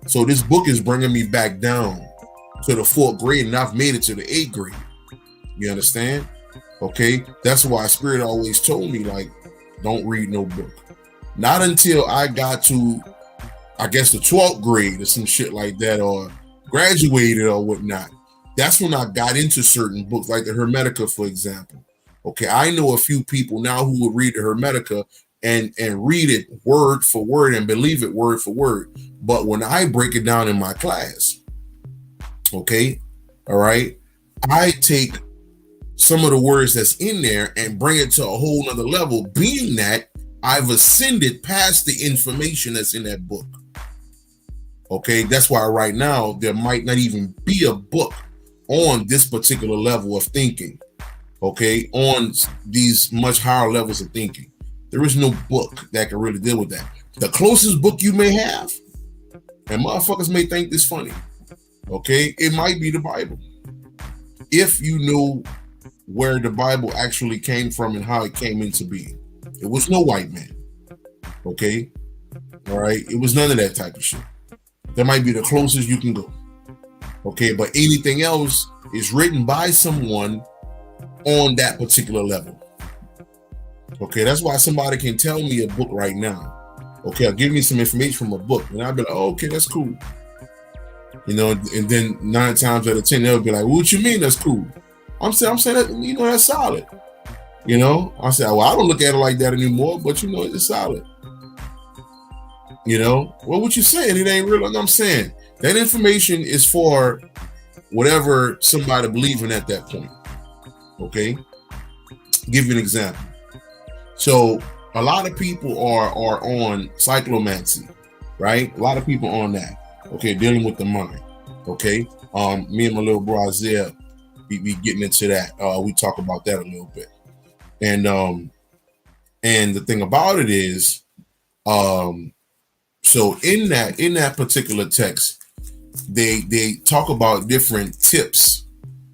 So this book is bringing me back down to the 4th grade, and I've made it to the 8th grade. You understand? Okay, that's why Spirit always told me, like, don't read no book. Not until I got to, I guess, the 12th grade or some shit like that, or graduated or whatnot. That's when I got into certain books, like the Hermetica, for example. Okay, I know a few people now who would read the Hermetica and read it word for word and believe it word for word. But when I break it down in my class, okay, all right, I take some of the words that's in there and bring it to a whole nother level, being that I've ascended past the information that's in that book. Okay, that's why right now there might not even be a book on this particular level of thinking. Okay, on these much higher levels of thinking. There is no book that can really deal with that. The closest book you may have, and motherfuckers may think this funny, okay, it might be the Bible. If you know where the Bible actually came from and how it came into being. It was no white man. Okay? All right? It was none of that type of shit. That might be the closest you can go. Okay? But anything else is written by someone on that particular level. Okay? That's why somebody can tell me a book right now. Okay? Or give me some information from a book. And I'll be like, oh, okay, that's cool. You know, and then 9 times out of 10, they'll be like, what you mean that's cool? I'm saying that, you know, that's solid. You know, I said, well, I don't look at it like that anymore, but you know, it's solid. You know, well, what you saying? It ain't real. I'm saying that information is for whatever somebody believing at that point. Okay, give you an example. So a lot of people are on cyclomancy, right? A lot of people on that. Okay, dealing with the mind. Okay, me and my little bro Isaiah, we getting into that. We talk about that a little bit. And the thing about it is, so in that particular text, they talk about different tips,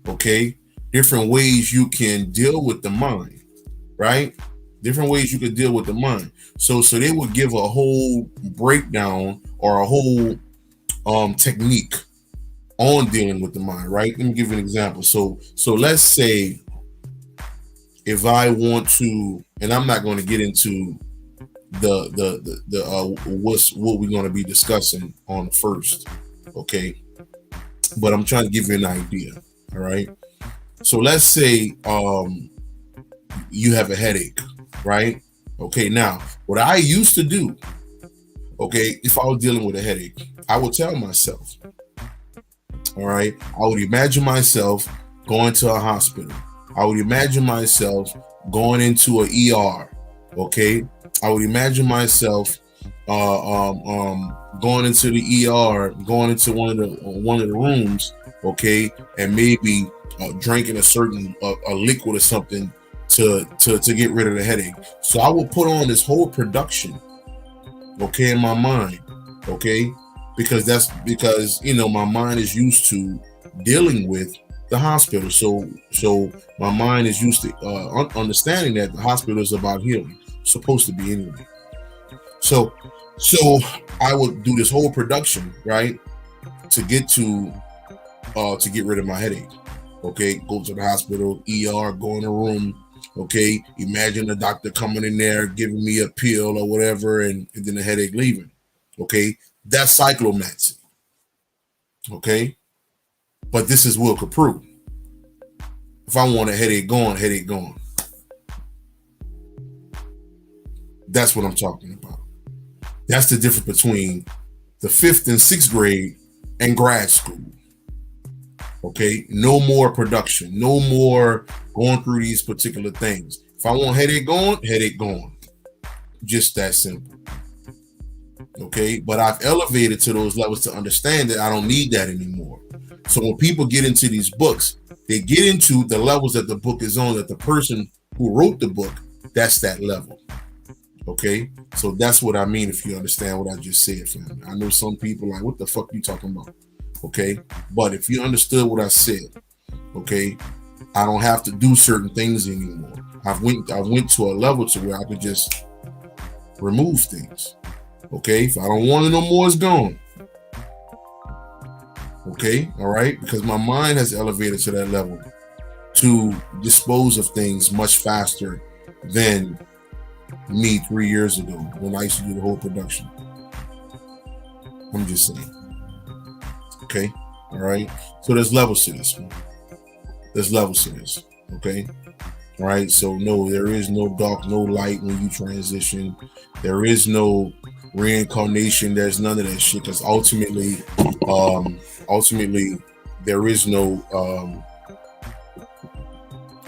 okay, different ways you can deal with the mind, right? Different ways you could deal with the mind. So they would give a whole breakdown or a whole technique on dealing with the mind, right? Let me give you an example. So let's say if I want to, and I'm not going to get into what we're going to be discussing on first, okay? But I'm trying to give you an idea, all right? So let's say you have a headache, right? Okay, now what I used to do, okay, if I was dealing with a headache, I would tell myself, all right, I would imagine myself going to a hospital. I would imagine myself going into an ER, okay? I would imagine myself going into the ER, going into one of the rooms, okay, and maybe drinking a certain a liquid or something to get rid of the headache. So I will put on this whole production, okay, in my mind, okay, because you know my mind is used to dealing with the hospital. So my mind is used to understanding that the hospital is about healing. It's supposed to be anyway. So I would do this whole production, right, to get rid of my headache. Okay, go to the hospital, ER, go in a room. Okay, imagine the doctor coming in there giving me a pill or whatever, and then the headache leaving. Okay, that's cyclomancy. Okay, but this is Will Copprue. If I want a headache gone, headache gone. That's what I'm talking about. That's the difference between the 5th and 6th grade and grad school. Okay, no more production, no more going through these particular things. If I want headache gone. Just that simple. Okay, but I've elevated to those levels to understand that I don't need that anymore. So when people get into these books, they get into the levels that the book is on, that the person who wrote the book, that's that level. Okay, so that's what I mean, if you understand what I just said, family. I know some people like, what the fuck you talking about? Okay, but if you understood what I said, okay, I don't have to do certain things anymore. I went to a level to where I could just remove things. Okay, if I don't want it no more, it's gone. Okay, all right, because my mind has elevated to that level to dispose of things much faster than me 3 years ago when I used to do the whole production. I'm just saying. Okay, all right, so there's levels to this one. There's levels to this. Okay, all right, so no, there is no dark, no light when you transition. There is no reincarnation. There's none of that shit, because ultimately there is no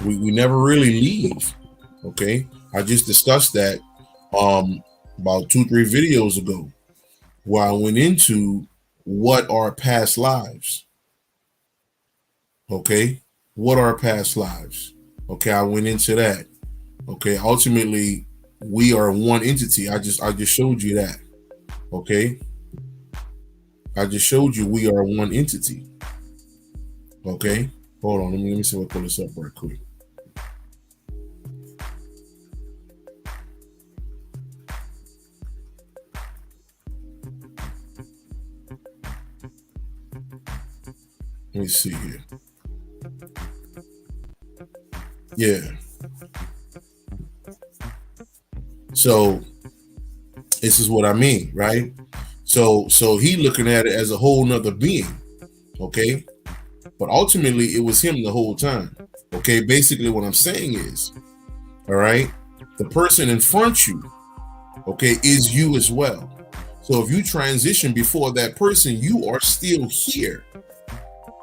we never really leave. Okay, I just discussed that about 2-3 videos ago, where I went into what are past lives. Okay, what are past lives? Okay, I went into that. Okay, ultimately we are one entity. I just showed you that. Okay, I just showed you we are one entity. Okay, hold on, let me see if I pull this up right quick. Let me see here. Yeah. So this is what I mean, right? So he looking at it as a whole nother being. Okay, but ultimately it was him the whole time. Okay, basically what I'm saying is, all right, the person in front of you, okay, is you as well. So if you transition before that person, you are still here,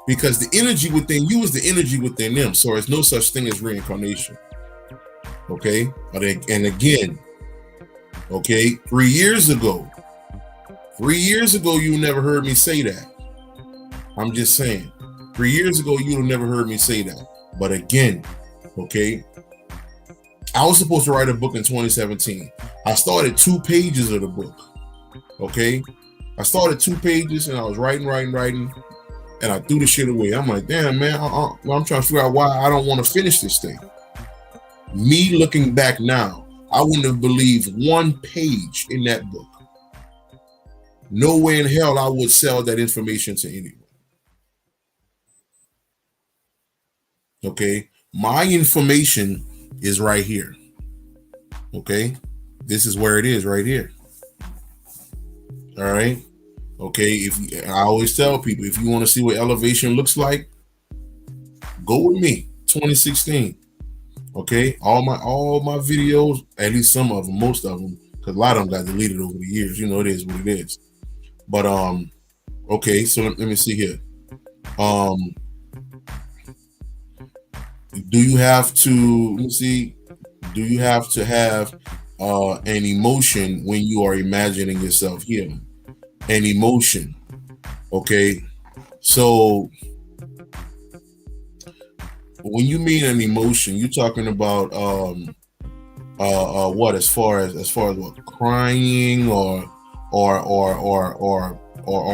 because the energy within you is the energy within them. So there's no such thing as reincarnation. Okay, and again, okay, 3 years ago, you never heard me say that. I'm just saying, 3 years ago, you'd have never heard me say that. But again, okay, I was supposed to write a book in 2017. I started 2 pages of the book. Okay, I started 2 pages and I was writing, and I threw the shit away. I'm like, damn, man, I'm trying to figure out why I don't want to finish this thing. Me looking back now, I wouldn't have believed 1 page in that book. No way in hell I would sell that information to anyone. Okay, my information is right here. Okay, this is where it is, right here. All right. Okay, I always tell people, if you want to see what elevation looks like, go with me. 2016. Okay, all my videos, at least some of them, most of them, because a lot of them got deleted over the years. You know, it is what it is. But okay, so let me see here. Do you have to, let me see, do you have to have an emotion when you are imagining yourself healing? An emotion. Okay, so when you mean an emotion, you're talking about what, as far as what, crying or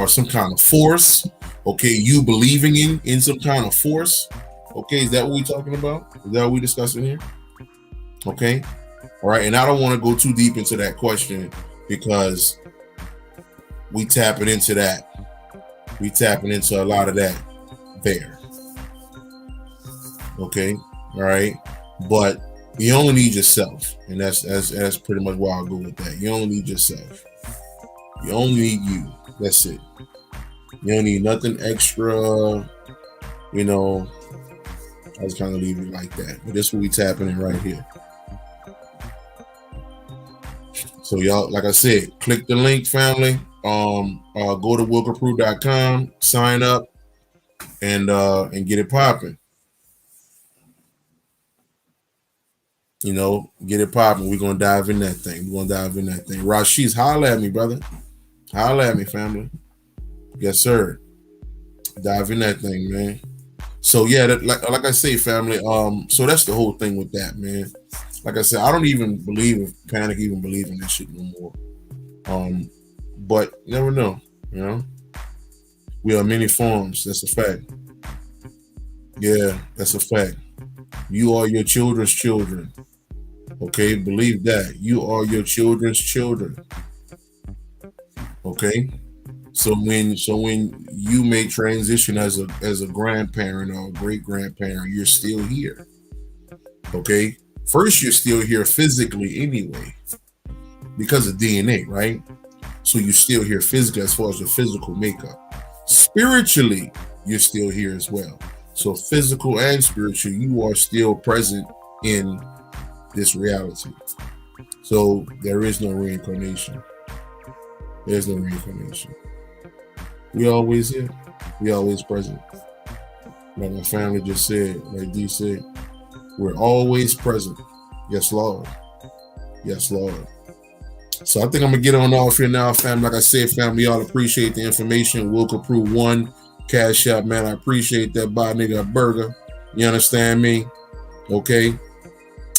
some kind of force? Okay, you believing in some kind of force? Okay, is that what we're talking about? Is that what we're discussing here? Okay, all right, and I don't want to go too deep into that question, because we tapping into that. We tapping into a lot of that there. Okay, all right, but you only need yourself, and that's pretty much where I'll go with that. You only need yourself. You only need you. That's it. You don't need nothing extra. You know, I just kind of leave it like that. But this is what we tapping in right here. So y'all, like I said, click the link, family. Go to Copprue.com, sign up, and get it popping. You know, get it popping. We're gonna dive in that thing. We're gonna dive in that thing. Rashi's, holla at me, brother. Holla at me, family. Yes, sir. Dive in that thing, man. So yeah, like I say, family. So that's the whole thing with that, man. Like I said, I don't even believe if Panic even believe in that shit no more. But you never know, you know. We are many forms. That's a fact. Yeah, that's a fact. You are your children's children. Okay, believe that. You are your children's children. Okay. So when you make transition as a grandparent or a great grandparent, you're still here. Okay. First, you're still here physically anyway, because of DNA, right? So you're still here physically as far as the physical makeup. Spiritually, you're still here as well. So physical and spiritual, you are still present in this reality. So there is no reincarnation. There's no reincarnation. We always here. We always present. Like my family just said, like D said, we're always present. Yes, Lord. Yes, Lord. So I think I'm gonna get on off here now, fam. Like I said, family, y'all appreciate the information. Will Copprue 1, Cash App, man. I appreciate that. Buy nigga a burger. You understand me? Okay.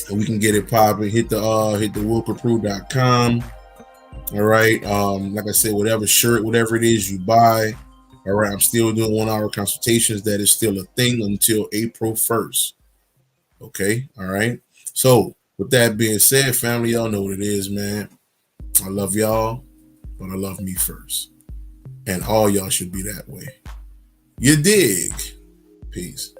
And we can get it popping. Hit the willcopprue.com. All right. Like I said, whatever shirt, whatever it is you buy. All right. I'm still doing 1-hour consultations. That is still a thing until April 1st. Okay. All right. So with that being said, family, y'all know what it is, man. I love y'all, but I love me first. And all y'all should be that way. You dig? Peace.